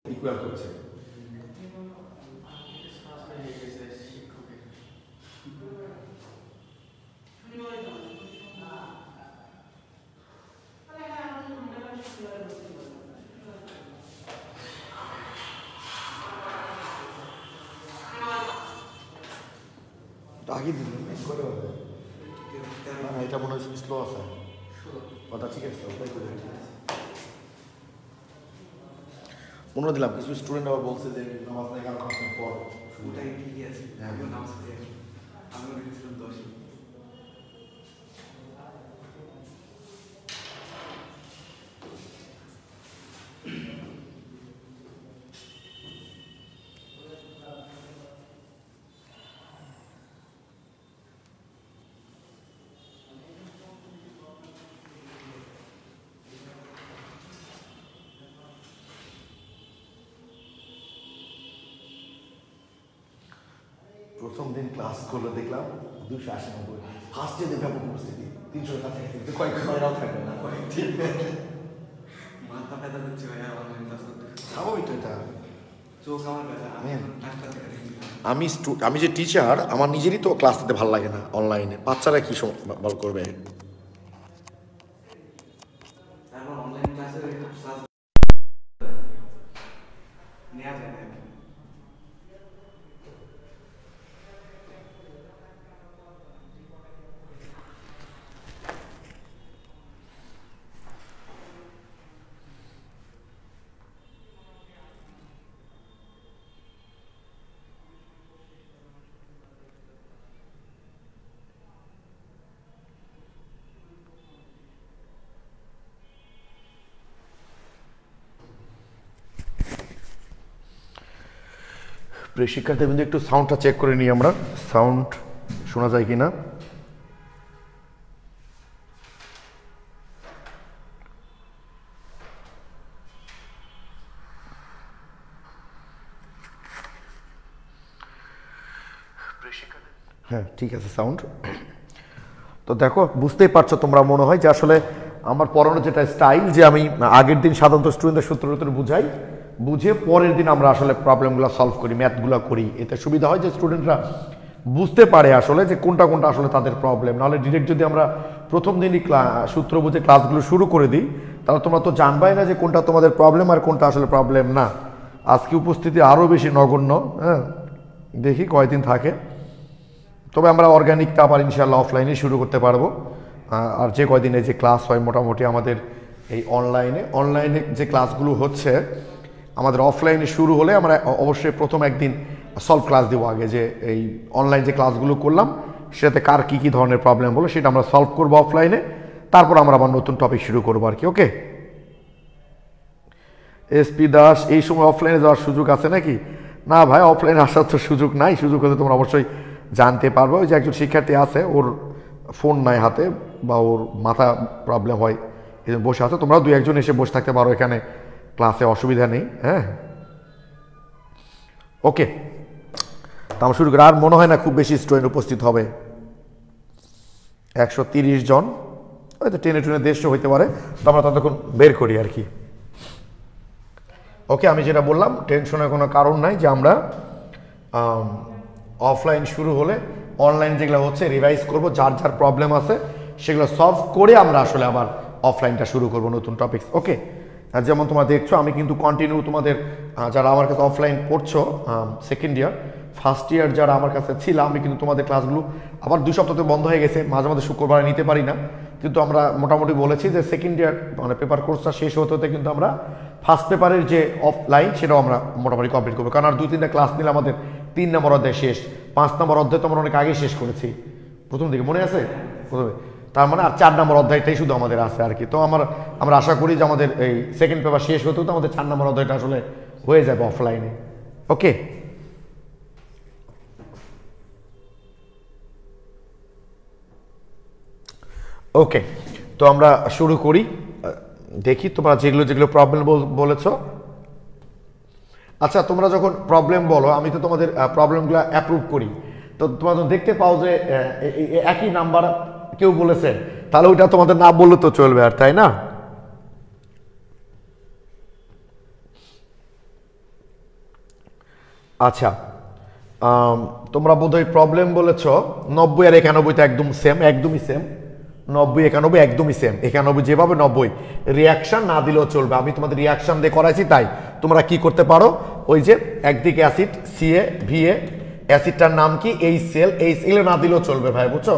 Equal করছে। আগে দিলেন করে হবে না, এটা মনে হয় স্লো আছে কথা, ঠিক আছে ওটাই করে মনে দিলাম। কিছু স্টুডেন্ট আবার বলছে যে নামাজ নাই 11% পর ওটাই ঠিকই আছে, আমিও নামাজ পড়ি, আমিও ভেবেছিলাম 10। প্রথম দিন ক্লাস করলে দেখলাম 298, ফার্স্ট ডে ব্যাপক উপস্থিতি 300 কাছে কয়েক বাইরেও থাকবে না, ঠিক মাথা ব্যথা করছে ভাই, অনলাইন ক্লাস করতে স্বাভাবিক। তো এটা চোখ আমার ব্যথা, আমি যে টিচার, আমার নিজেরই তো ক্লাস দিতে ভালো লাগে না অনলাইনে, বাচ্চারা কি বল করবে। তারপর অনলাইন ক্লাসে ক্লাস নেওয়া যায় না। প্রিয় শিক্ষার্থীবৃন্দ, একটু সাউন্ডটা চেক করে নিই আমরা, সাউন্ড শোনা যায় কিনা। হ্যাঁ ঠিক আছে সাউন্ড। তো দেখো, বুঝতেই পারছো তোমরা মনে হয় যে আসলে আমার পড়ানোর যেটা স্টাইল, যে আমি আগের দিন সাধারণত স্টুডেন্টদের সূত্র বুঝাই, বুঝে পরের দিন আমরা আসলে প্রবলেমগুলো সলভ করি, ম্যাথগুলো করি। এতে সুবিধা হয় যে স্টুডেন্টরা বুঝতে পারে আসলে যে কোনটা কোনটা আসলে তাদের প্রবলেম। নাহলে ডিরেক্ট যদি আমরা প্রথম দিনই সূত্র বুঝে ক্লাসগুলো শুরু করে দিই, তাহলে তোমরা তো জানবাই না যে কোনটা তোমাদের প্রবলেম আর কোনটা আসলে প্রবলেম না। আজকে উপস্থিতি আরও বেশি নগণ্য, হ্যাঁ দেখি কয়দিন থাকে। তবে আমরা অর্গানিকটা আবার ইনশাল্লাহ অফলাইনে শুরু করতে পারবো। আর যে কয়দিনে যে ক্লাস হয় মোটামুটি আমাদের এই অনলাইনে যে ক্লাসগুলো হচ্ছে, আমাদের অফলাইনে শুরু হলে আমরা অবশ্যই প্রথম একদিন সলভ ক্লাস দেবো আগে, যে এই অনলাইন যে ক্লাসগুলো করলাম সেটাতে কার কী কী ধরনের প্রবলেম হলো সেটা আমরা সলভ করবো অফলাইনে, তারপর আমরা আবার নতুন টপিক শুরু করবো আর কি। ওকে এসপি দাস, এই সময় অফলাইনে যাওয়ার সুযোগ আছে নাকি? না ভাই, অফলাইনে আসার তো সুযোগ নাই। সুযোগ হলে তোমরা অবশ্যই জানতে পারবো। ওই যে একজন শিক্ষার্থী আছে, ওর ফোন নাই হাতে বা ওর মাথা প্রবলেম হয়, এই বসে আছে। তোমরা 2-1 এসে বসে থাকতে পারো এখানে, ক্লাসে অসুবিধা নেই। হ্যাঁ ওকে, তো আমরা শুরু করি। আর মনে হয় না খুব বেশি স্টুডেন্ট উপস্থিত হবে, 130 জন, হয়তো টেনে 150 হইতে পারে। তো আমরা ততক্ষণ বের করি আর কি। ওকে, আমি যেটা বললাম, টেনশনের কোনো কারণ নাই, যে আমরা অফলাইন শুরু হলে অনলাইন যেগুলো হচ্ছে রিভাইজ করব, যার যার প্রবলেম আছে সেগুলো সলভ করে আমরা আসলে আবার অফলাইনটা শুরু করব, নতুন টপিকস। ওকে, যেমন তোমরা দেখছো আমি কিন্তু কন্টিনিউ তোমাদের যারা আমার কাছে অফলাইন পড়ছো, সেকেন্ড ইয়ার ফার্স্ট ইয়ার যারা আমার কাছে ছিল, আমি কিন্তু তোমাদের ক্লাসগুলো আবার 2 সপ্তাহে বন্ধ হয়ে গেছে, মাঝে মাঝে শুক্রবারে নিতে পারি না। কিন্তু আমরা মোটামুটি বলেছি যে সেকেন্ড ইয়ার মানে পেপার কোর্সটা শেষ হতে হতে কিন্তু আমরা ফার্স্ট পেপারের যে অফলাইন সেটাও আমরা মোটামুটি কমপ্লিট করবো। কারণ আর 2-3টা ক্লাস নিলে আমাদের 3 নম্বর অধ্যায় শেষ, 5 নম্বর অধ্যায় তো আমরা অনেক আগে শেষ করেছি প্রথম দিকে, মনে আছে প্রথমে। তার মানে আর 4 নম্বর অধ্যায়টাই শুধু আমাদের আছে আর কি। তো আমরা আশা করি যে আমাদের এই সেকেন্ড পেপার শেষ হতে হতে আমাদের 4 নম্বর অধ্যায়টা আসলে হয়ে যাবে অফলাইনে। ওকে, ওকে, তো আমরা শুরু করি। দেখি তোমরা যেগুলো প্রবলেম বলেছ। আচ্ছা, তোমরা যখন প্রবলেম বলো, আমি তো তোমাদের প্রবলেমগুলো অ্যাপ্রুভ করি, তো তোমরা যখন দেখতে পাও যে একই নাম্বার কেউ বলেছেন, তাহলে ওইটা তোমাদের না বললে তো চলবে আর, তাই না? আচ্ছা, তোমরা বোধহয় প্রবলেম বলেছ 90 আর 91 একদম সেম, একদমই সেম। 90 91 একদমই সেম, 91 যেভাবে 90। রিয়াকশন না দিলেও চলবে, আমি তোমাদের রিয়াকশন দিয়ে করাইছি। তাই তোমরা কি করতে পারো, ওই যে একদিকে অ্যাসিড সিএ ভিএ, অ্যাসিডটার নাম কি HCl, HCl না দিলেও চলবে ভাই, বুঝছো?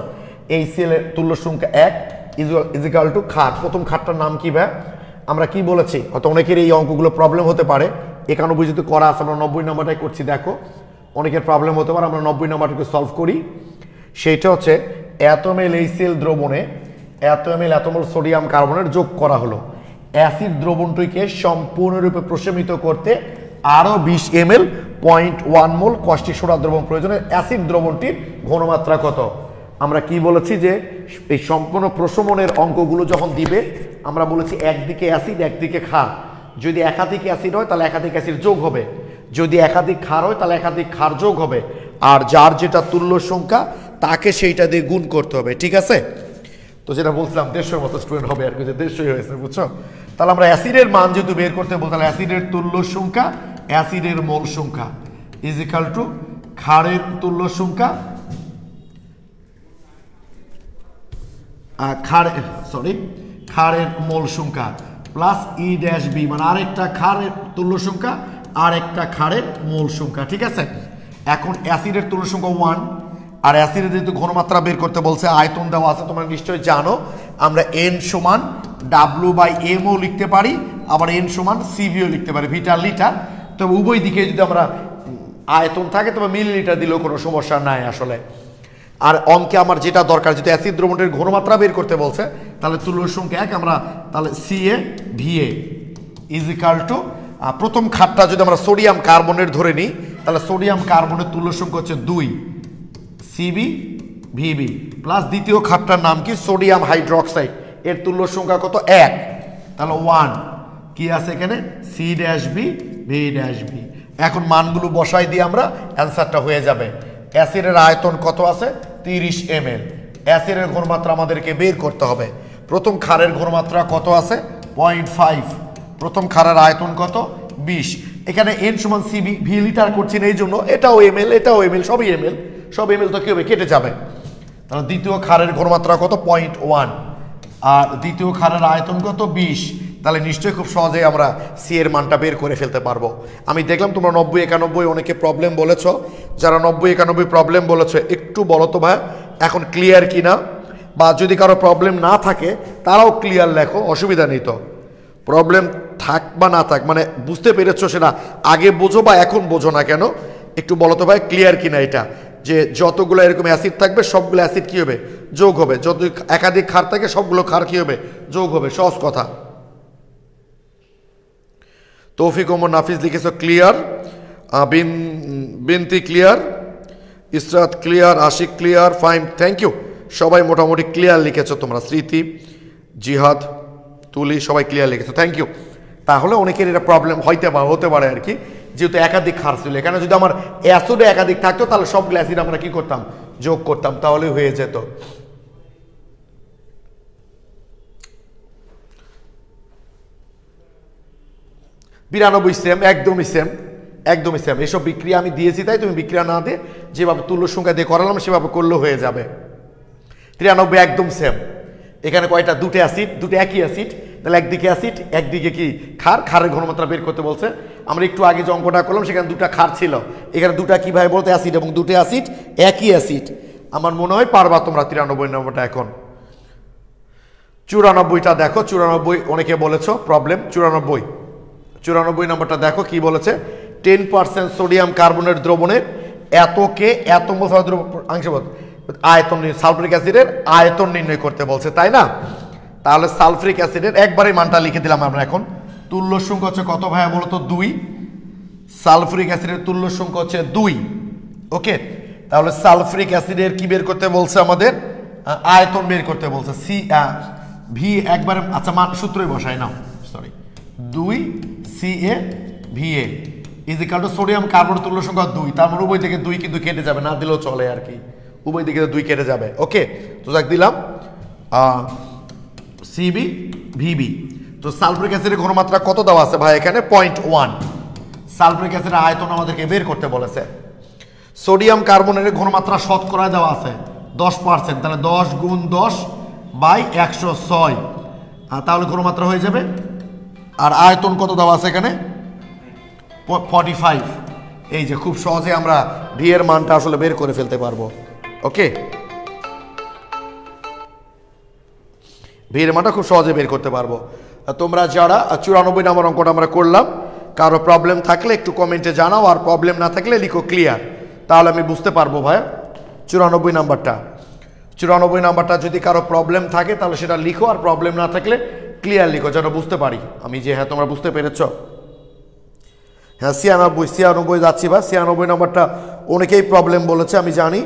HCl এর তুল্য সংখ্যা 1 ইজিক্যাল টু খার। প্রথম খারটার নাম কি ভাই? আমরা কি বলেছি? হয়তো অনেকের এই অঙ্কগুলো প্রবলেম হতে পারে। 91 যদি করা আছে, আমরা 90 নম্বরটাই করছি। দেখো অনেকের প্রবলেম হতে পারে, আমরা 90 নম্বরটাকে সলভ করি। সেইটা হচ্ছে এত ml HCl দ্রবণে এত ml এত মোল সোডিয়াম কার্বনেট যোগ করা হলো। অ্যাসিড দ্রবণটিকে সম্পূর্ণরূপে প্রশমিত করতে আরও 20 ml 0.1 মোল কষ্টিক সোডা দ্রবণ প্রয়োজনে। অ্যাসিড দ্রবণটির ঘনমাত্রা কত? আমরা কি বলেছি যে এই সম্পূর্ণ প্রশমনের অঙ্কগুলো যখন দিবে, আমরা বলেছি একদিকে অ্যাসিড একদিকে ক্ষার। যদি একাধিক অ্যাসিড হয় তাহলে একাধিক অ্যাসিড যোগ হবে, যদি একাধিক ক্ষার হয় তাহলে একাধিক ক্ষার যোগ হবে, আর যার যেটা তুল্য সংখ্যা তাকে সেইটা দিয়ে গুণ করতে হবে। ঠিক আছে? তো যেটা বলছিলাম 150 মতো স্টুডেন্ট হবে আর কি, যে 150 হয়েছে, বুঝছো? তাহলে আমরা অ্যাসিডের মান যেহেতু বের করতে বলতে, তাহলে অ্যাসিডের তুল্য সংখ্যা, অ্যাসিডের মোল সংখ্যা ইজিক্যাল টু ক্ষারের তুল্য সংখ্যা, ক্ষারের মোল সংখ্যা প্লাস ই ড্যাশ বি, মানে আরেকটা ক্ষারের তুল্য সংখ্যা আর একটা ক্ষারের মোল সংখ্যা। ঠিক আছে? এখন অ্যাসিডের তুল্য সংখ্যা 1, আর অ্যাসিডের যেহেতু ঘনমাত্রা বের করতে বলছে, আয়তন দেওয়া আছে, তোমরা নিশ্চয়ই জানো আমরা n সমান W/m ও লিখতে পারি, আবার n সমান CV ও লিখতে পারি, ভিটার লিটার। তবে উভয় দিকে যদি আমরা আয়তন থাকে তবে মিলিলিটার দিলেও কোনো সমস্যা নাই আসলে। আর অঙ্কে আমার যেটা দরকার, যদি অ্যাসিড দ্রবণের ঘনমাত্রা বের করতে বলছে, তাহলে তুল্য সংখ্যা 1, আমরা তাহলে CaVa ইজিক্যাল টু প্রথম খাতটা যদি আমরা সোডিয়াম কার্বনেট ধরে নিই, তাহলে সোডিয়াম কার্বনের তুল্য সংখ্যা হচ্ছে 2 CbVb, প্লাস দ্বিতীয় খাতটার নাম কি সোডিয়াম হাইড্রোক্সাইড, এর তুল্য সংখ্যা কত? 1, তাহলে 1 কি আছে এখানে C-B-V-B। এখন মানগুলো বসাই দিয়ে আমরা অ্যান্সারটা হয়ে যাবে। অ্যাসিডের আয়তন কত আছে? 30 ml। অ্যাসিডের ঘনমাত্রা আমাদেরকে বের করতে হবে। প্রথম ক্ষারের ঘনমাত্রা কত আছে? 0.5। প্রথম ক্ষারের আয়তন কত? 20। এখানে n সমান CV, ভি লিটার করছি না এই জন্য, এটাও ml এটাও ml, সবই ml, সব ml তো কি হবে? কেটে যাবে। তাহলে দ্বিতীয় ক্ষারের ঘনমাত্রা কত? 0.1, আর দ্বিতীয় ক্ষারের আয়তন কত? 20। তাহলে নিশ্চয়ই খুব সহজেই আমরা সি এর মানটা বের করে ফেলতে পারবো। আমি দেখলাম তোমরা 90 91 অনেকে প্রবলেম বলেছো, যারা 90 91 প্রবলেম বলেছো একটু বলো তো ভাই এখন ক্লিয়ার কিনা, বা যদি কারো প্রবলেম না থাকে তারাও ক্লিয়ার লেখো, অসুবিধা নেই। তো প্রবলেম থাক বা না থাক, মানে বুঝতে পেরেছো সেটা আগে বোঝো বা এখন বোঝো না কেন, একটু বলো তো ভাই ক্লিয়ার কিনা এটা, যে যতগুলো এরকম অ্যাসিড থাকবে সবগুলো অ্যাসিড কি হবে? যোগ হবে। যত একাধিক ক্ষার থাকে সবগুলো ক্ষার কি হবে? যোগ হবে। সহজ কথা। তৌফিক ওমর নাফিস লিখেছো clear, Binti clear, Israt clear, Ashiq clear, fine, thank you. সবাই মোটামুটি ক্লিয়ার লিখেছো তোমরা, স্মৃতি, জিহাদ, তুলি, সবাই ক্লিয়ার লিখেছো, থ্যাংক ইউ। তাহলে অনেকের এটা প্রবলেম হতে পারে আর কি, যেহেতু একাধিক ক্ষার ছিল। এখানে যদি আমার অ্যাসিডে একাধিক থাকতো তাহলে সবগুলো অ্যাসিড আমরা কি করতাম? যোগ করতাম, তাহলে হয়ে যেত। বিরানব্বই সেম, একদমই সেম, একদমই সেম। এসব বিক্রিয়া আমি দিয়েছি, তাই তুমি বিক্রিয়া না দিয়ে যেভাবে তুল্য সংখ্যা দিয়ে করালাম সেভাবে করলেও হয়ে যাবে। 93 একদম সেম। এখানে কয়টা? দুটো অ্যাসিড, দুটো একই অ্যাসিড, তাহলে একদিকে অ্যাসিড একদিকে কি ক্ষার, ক্ষারের ঘনমাত্রা বের করতে বলছে। আমরা একটু আগে যে অঙ্কটা করলাম সেখানে দুটা ক্ষার ছিল, এখানে দুটা কিভাবে বলতে? অ্যাসিড, এবং দুটো অ্যাসিড একই অ্যাসিড। আমার মনে হয় পারবা তোমরা 93 নম্বরটা। এখন 94টা দেখো, 94 অনেকে বলেছো প্রবলেম। 94 নম্বরটা দেখো কি বলেছে? 10% সোডিয়াম কার্বনেট দ্রবণের এতকে এত মোল আয়তন, সালফারিক অ্যাসিডের আয়তন নির্ণয় করতে বলছে, তাই না? তাহলে সালফারিক অ্যাসিডের একবারে মানটা লিখে দিলাম আমরা। এখন তুল্য সংখ্যা হচ্ছে কত ভাইয়া বলো তো? 2। সালফারিক অ্যাসিডের তুল্য সংখ্যা হচ্ছে 2। ওকে, তাহলে সালফারিক অ্যাসিডের কি বের করতে বলছে? আমাদের আয়তন বের করতে বলছে। ভি একবারে, আচ্ছা মান সূত্রই বসাই নাও, সরি, 2 CaVa ইজিক্যাল টু সোডিয়াম কার্বন তুল্য সংখ্যা 2। তার মানে উভয় থেকে 2 কিন্তু কেটে যাবে, না দিলেও চলে আর কি, উভয় দিকে 2 কেটে যাবে। ওকে, তো যাক দিলাম CbVb। তো সালফারিক অ্যাসিডের ঘনমাত্রা কত দেওয়া আছে ভাই? এখানে 0.1। সালফিউরিক অ্যাসিডের আয়তন আমাদেরকে বের করতে বলেছে। সোডিয়াম কার্বনেটের ঘনমাত্রা শতকরা দেওয়া আছে 10%, তাহলে 10 গুণ 10 বাই 106, তাহলে ঘনমাত্রা হয়ে যাবে। আর আয়তন কত দেওয়া আছে এখানে 45। এই যে খুব সহজে আমরা ভি এর মানটা আসলে বের করে ফেলতে পারবো। ওকে, ভি এর মানটা খুব সহজে বের করতে পারবো। তোমরা যারা 94 নম্বর অঙ্কটা আমরা করলাম, কারো প্রবলেম থাকলে একটু কমেন্টে জানাও, আর প্রবলেম না থাকলে লিখো ক্লিয়ার, তাহলে আমি বুঝতে পারবো ভাই। 94 নাম্বারটা যদি কারো প্রবলেম থাকে তাহলে সেটা লিখো, আর প্রবলেম না থাকলে ক্লিয়ার লিখো, যেন বুঝতে পারি আমি যে হ্যাঁ তোমরা বুঝতে পেরেছ। হ্যাঁ 96 যাচ্ছি ভাই। 96 নম্বরটা অনেকেই প্রবলেম বলেছে, আমি জানি।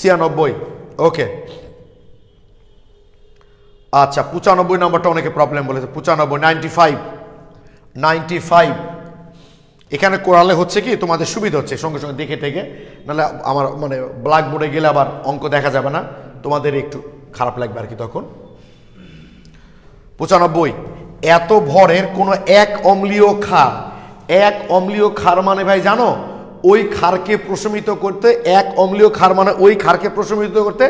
96, ওকে। আচ্ছা 95 নম্বরটা অনেকে প্রবলেম বলেছে। 95, 95 এখানে করালে হচ্ছে কি তোমাদের সুবিধা হচ্ছে, সঙ্গে সঙ্গে দেখে টেকে, নাহলে আমার মানে ব্ল্যাকবোর্ডে গেলে আবার অঙ্ক দেখা যাবে না, তোমাদের একটু খারাপ লাগবে আর কি তখন। 95, এত ভরের কোনো এক অম্লীয় ক্ষার মানে ভাই জানো, ওই ক্ষারকে প্রশমিত করতে, এক অম্লীয় ক্ষার মানে ওই ক্ষারকে প্রশমিত করতে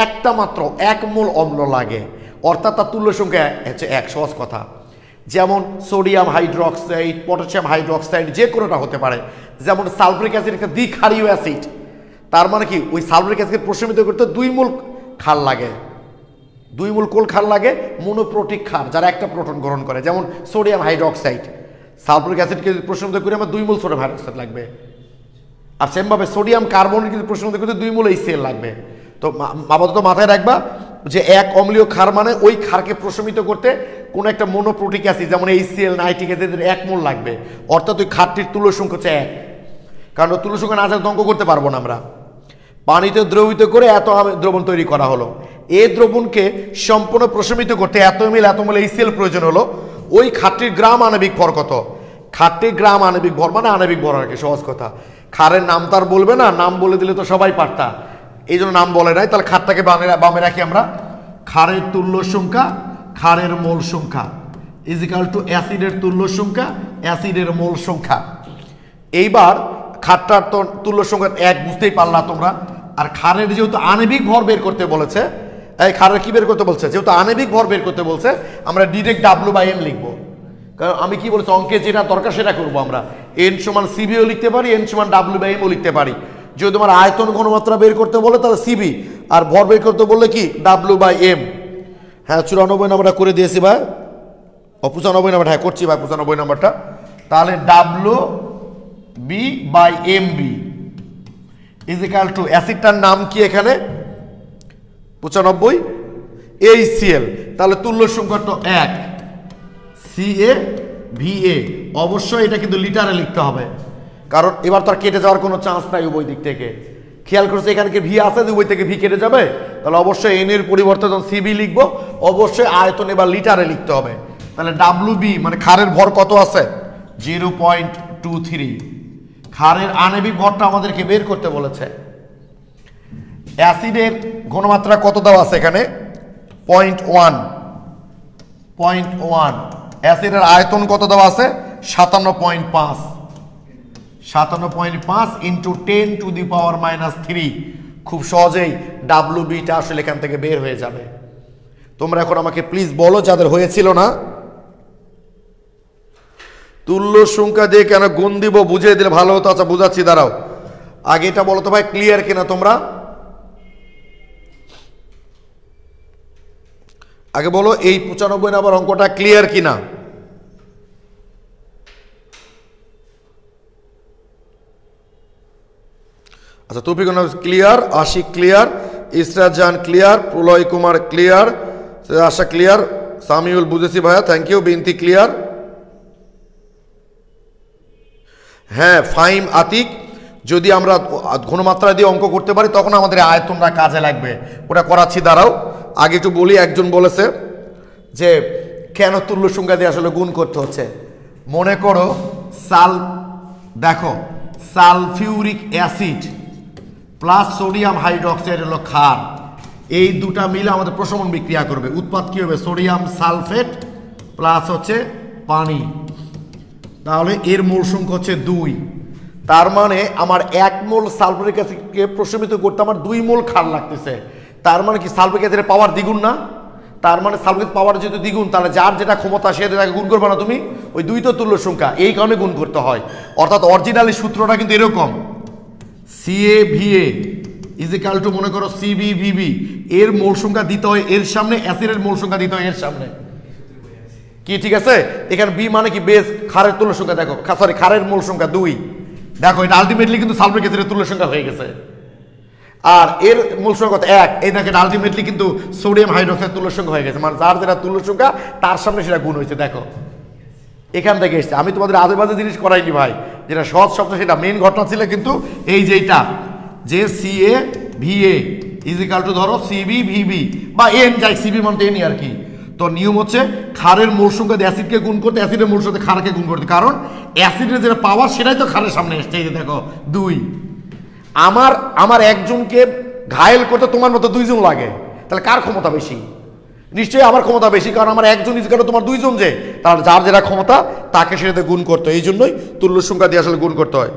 একটা মাত্র 1 মোল অম্ল লাগে, অর্থাৎ তার তুল্য সংখ্যা হচ্ছে 1। সহজ কথা, যেমন সোডিয়াম হাইড্রোক্সাইড, পটাশিয়াম হাইড্রোক্সাইড, যে কোনোটা হতে পারে। যেমন সালফিউরিক অ্যাসিড একটা দ্বিক্ষারীয় অ্যাসিড, তার মানে কি ওই সালফিউরিক অ্যাসিড প্রশমিত করতে 2 মোল ক্ষার লাগে। 2 মোল কোন ক্ষার লাগে? মনোপ্রোটিক ক্ষার, যারা একটা প্রোটন গ্রহণ করে। যেমন সোডিয়াম হাইড্রোক্সাইড, সালফিউরিক অ্যাসিডকে যদি প্রশমিত করি আমার 2 মোল সোডিয়াম হাইড্রোক্সাইড লাগবে। আর সেমভাবে সোডিয়াম কার্বনেট কিন্তু প্রশমিত করতে 2 মোল HCl লাগবে। তো আপাতত মাথায় রাখবা যে এক অম্লীয় ক্ষার মানে ওই ক্ষারকে প্রশমিত করতে কোন একটা মনোপ্রোটিক অ্যাসিড, যেমন HCl, নাইট্রিক অ্যাসিডের 1 মোল লাগবে, অর্থাৎ ওই ক্ষারটির তুল্য সংখ্যা হচ্ছে 1। কারণ তুল্য সংখ্যা না থাকলে অঙ্ক করতে পারবো না আমরা। পানিতে দ্রবীভূত করে এত দ্রবণ তৈরি করা হলো, এই দ্রবণকে সম্পূর্ণ প্রশমিত করতে এত মোল HCl প্রয়োজন হলো। ওই ক্ষারটির গ্রাম আণবিক ভর কত? ক্ষারটির গ্রাম আণবিক ভর মানে আণবিক ভর আর কি, সহজ কথা। ক্ষারের নাম তার বলবে না, নাম বলে দিলে তো সবাই পারতা, এই জন্য নাম বলে নাই। তাহলে ক্ষারটাকে বামে রাখি আমরা। ক্ষারের তুল্য সংখ্যা, ক্ষারের মোল সংখ্যা ইজিক্যাল টু অ্যাসিডের তুল্য সংখ্যা, অ্যাসিডের মোল সংখ্যা। এইবার ক্ষারটার তুল্য সংখ্যা 1 বুঝতেই পারলা তোমরা। আর ক্ষারের যেহেতু আণবিক ভর বের করতে বলেছে, এই ক্ষারের কি বের করতে বলছে? যেহেতু আণবিক ভর বের করতে বলছে, আমরা ডিরেক্ট W/M লিখবো। কারণ আমি কি বলছি, অঙ্কে যেটা দরকার সেটা করবো আমরা। N সমান CBও লিখতে পারি, N সমান W/Mও লিখতে পারি। যদি তোমার আয়তন ঘনমাত্রা বের করতে বলে তাহলে CB, আর ভর বের করতে বললে কি W/M। হ্যাঁ 94 নাম্বারটা করে দিয়েছি ভাই। 95 নাম্বারটা হ্যাঁ করছি ভাই, 95 নাম্বারটা। তাহলে WB/MB ইজিক্যাল টু অ্যাসিডটার নাম কি এখানে 95 HCl, তাহলে তুল্য সংখ্যা তো 1 CaVa। অবশ্যই এটা কিন্তু লিটারে লিখতে হবে, কারণ এবার তো আর কেটে যাওয়ার কোনো চান্স নাই উভয় দিক থেকে। খেয়াল করছে এখানে কি ভি আছে, যে উভয় থেকে ভি কেটে যাবে, তাহলে অবশ্যই এন এর পরিবর্তে যখন সিবি লিখবো অবশ্যই আয়তন এবার লিটারে লিখতে হবে। তাহলে WB মানে ক্ষারের ভর কত আছে 0.23। ক্ষারের আণবিক ভরটা আমাদেরকে বের করতে বলেছে। অ্যাসিডের ঘনমাত্রা কত দেওয়া আছে এখানে 0.1। অ্যাসিডের আয়তন কত দেওয়া আছে 57.5। 57.5 ইন্টু 10⁻³ খুব সহজেই WBটা আসলে এখান থেকে বের হয়ে যাবে। তোমরা এখন আমাকে প্লিজ বলো যাদের হয়েছিল না, তুল্য সংখ্যা দিয়ে কেন গুণ দিব বুঝিয়ে দিলে ভালো হতো। আচ্ছা বুঝাচ্ছি, দাঁড়াও। আগে এটা বলো তো ভাই, ক্লিয়ার কিনা তোমরা? আগে বলো এই 95 নম্বর অঙ্কটা ক্লিয়ার কিনা? আচ্ছা তৌফিক ক্লিয়ার, আশিক ক্লিয়ার, ইসরাত জাহান ক্লিয়ার, প্রলয় কুমার ক্লিয়ার, আশা ক্লিয়ার, সামিউল বুঝেছি ভাইয়া, থ্যাংক ইউ। বিনতি ক্লিয়ার, হ্যাঁ। ফাইম আতিক, যদি আমরা ঘনমাত্রা দিয়ে অঙ্ক করতে পারি তখন আমাদের আয়তনটা কাজে লাগবে, ওটা করাচ্ছি, দাঁড়াও। আগে একটু বলি, একজন বলেছে যে কেন তুল্য সংখ্যা দিয়ে আসলে গুণ করতে হচ্ছে। মনে করো দেখো sulphuric acid plus sodium hydroxide হলো ক্ষার, এই দুটা মিলে আমাদের প্রশমন বিক্রিয়া করবে। উৎপাদ কি হবে সোডিয়াম সালফেট প্লাস হচ্ছে পানি, তাহলে এর মোল সংখ্যা হচ্ছে 2। তার মানে আমার 1 মোল সালফারিক অ্যাসিডকে প্রশমিত করতে আমার 2 মোল ক্ষার লাগতেছে। তার মানে কি সালফারিক অ্যাসিডের পাওয়ার দ্বিগুণ না? তার মানে সালফারিক পাওয়ার যেহেতু দ্বিগুণ, তাহলে যার যেটা ক্ষমতা সে যেটাকে গুণ করবে না তুমি, ওই 2 তো তুল্য সংখ্যা, এই কারণে গুণ করতে হয়। অর্থাৎ অরিজিনালি সূত্রটা কিন্তু এরকম, CaVa ইজিক্যাল টু মনে করো CbVb, এর মোল সংখ্যা দিতে হয় এর সামনে, অ্যাসিডের মোল সংখ্যা দিতে হয় এর সামনে। কি ঠিক আছে? এখানে বি মানে কি বেস, ক্ষারের তুল্য সংখ্যা দেখো, সরি ক্ষারের মোল সংখ্যা 2। দেখো এটা আলটিমেটলি কিন্তু সালফারিক অ্যাসিডের তুল্য সংখ্যা হয়ে গেছে। আর এর মূল সংখ্যা 1, এই দেখেন আলটিমেটলি কিন্তু সোডিয়াম হাইড্রোক্সাইড তুল্য সংখ্যা হয়ে গেছে, মানে যার যেটা তুল্য সংখ্যা তার সামনে সেটা গুণ হয়েছে। দেখো এখান থেকে এসছে, আমি তোমাদের আজেবাজে জিনিস করাইনি ভাই, যেটা সহজ শব্দ সেটা মেইন ঘটনা ছিল কিন্তু এই যে এইটা, যে CaVa ইজিক্যাল টু ধরো CbVb বা এন যাই, সিবি মানে এনই আর কি। তো নিয়ম হচ্ছে ক্ষারের মোল সংখ্যা দিয়ে অ্যাসিডকে গুণ করতে, অ্যাসিডের মোল সংখ্যা ক্ষারকে গুণ করতে, কারণ অ্যাসিডের যেটা পাওয়ার সেটাই তো ক্ষারের সামনে এসছে। এই যে দেখো 2, আমার একজনকে ঘায়েল করতে তোমার মতো 2 জন লাগে, তাহলে কার ক্ষমতা বেশি? নিশ্চয়ই আমার ক্ষমতা বেশি, কারণ আমার একজন ইজিক্যাল টু তোমার 2 জন, যে তার যার যেটা ক্ষমতা তাকে সেটাতে গুণ করতে হয়। এই জন্যই তুল্য সংখ্যা দিয়ে আসলে গুণ করতে হয়।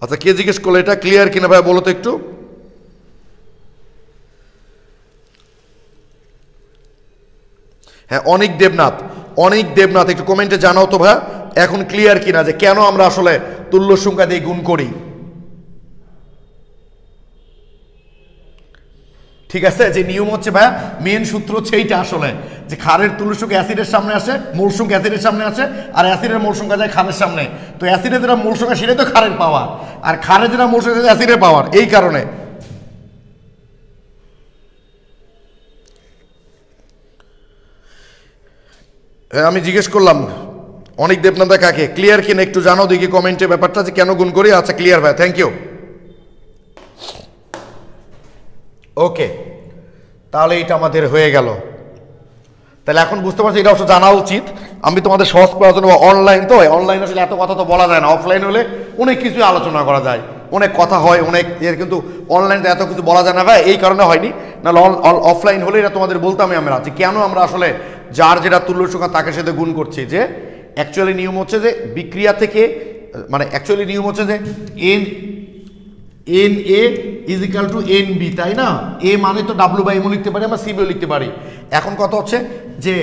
আচ্ছা কে জিজ্ঞেস করলো এটা ক্লিয়ার কিনা ভাই বলো তো একটু। হ্যাঁ অনেক দেবনাথ একটু কমেন্টে জানাও তো ভাই এখন ক্লিয়ার কিনা, যে কেন আমরা আসলে তুল্য সংখ্যা দিয়ে গুণ করি। ঠিক আছে, যে নিয়ম হচ্ছে ভাই মেন সূত্র হচ্ছে এইটা আসলে, যে ক্ষারের তুল্য সংখ্যা অ্যাসিডের সামনে আসে, মোল সংখ্যা অ্যাসিডের সামনে আসে, আর অ্যাসিডের মোল সংখ্যা যায় ক্ষারের সামনে। তো অ্যাসিডের যেটা মোল সংখ্যা সেটাই তো ক্ষারের পাওয়ার, আর ক্ষারের যেটা মোল সংখ্যা অ্যাসিডের পাওয়ার। এই কারণে আমি জিজ্ঞেস করলাম অনেক দেবনাথা কাকে, ক্লিয়ার কিনা একটু জানাও দেখি কমেন্টে ব্যাপারটা, যে কেন গুণ করি। আচ্ছা ক্লিয়ার ভাই, থ্যাংক ইউ। ওকে, তাহলে এটা আমাদের হয়ে গেল। তাহলে এখন বুঝতে পারছি, এটা অবশ্য জানা উচিত। আমি তোমাদের সহজ করার জন্য, অনলাইন তো, অনলাইন আসলে এত কথা তো বলা যায় না, অফলাইন হলে অনেক কিছুই আলোচনা করা যায়, অনেক কথা হয় অনেক এর, কিন্তু অনলাইনে এত কিছু বলা যায় না ভাই, এই কারণে হয়নি। নাহলে অফলাইন হলে এটা তোমাদের বলতামই আমরা, যে কেন আমরা আসলে যার যেটা তুল্য সংখ্যা তাকে সাথে গুণ করছি। যে অ্যাকচুয়ালি নিয়ম হচ্ছে যে বিক্রিয়া থেকে, মানে অ্যাকচুয়ালি নিয়ম হচ্ছে যে N A is equal to N B, তাই না? এ মানে তো W/M লিখতে পারি, আমরা সিবিও লিখতে পারি। এখন কথা হচ্ছে যে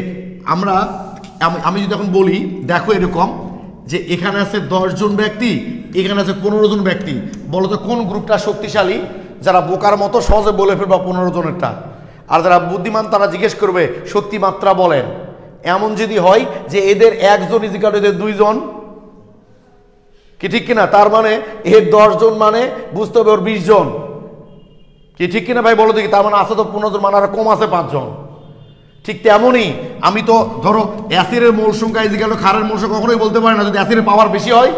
আমি যদি এখন বলি, দেখো এরকম যে এখানে আছে 10 জন ব্যক্তি, এখানে আছে 15 জন ব্যক্তি, বলো তো কোন গ্রুপটা শক্তিশালী? যারা বোকার মতো সহজে বলে ফেলবা 15 জনেরটা, আর যারা বুদ্ধিমান তারা জিজ্ঞেস করবে শক্তি মাত্রা বলেন। এমন যদি হয় যে এদের 1 জন ইজিক্যাল টু এদের 2 জন, কি ঠিক কিনা? তার মানে এর 10 জন মানে বুঝতে হবে ওর 20 জন, কি ঠিক কিনা ভাই বলো দেখি? তার মানে আছে তো 15 জন, মানে আর কম আছে 5 জন। ঠিক তেমনই আমি তো ধরো অ্যাসিডের মোল সংখ্যা ইজিক্যাল টু ক্ষারের মোল সংখ্যা কখনোই বলতে পারি না যদি অ্যাসিডের পাওয়ার বেশি হয়।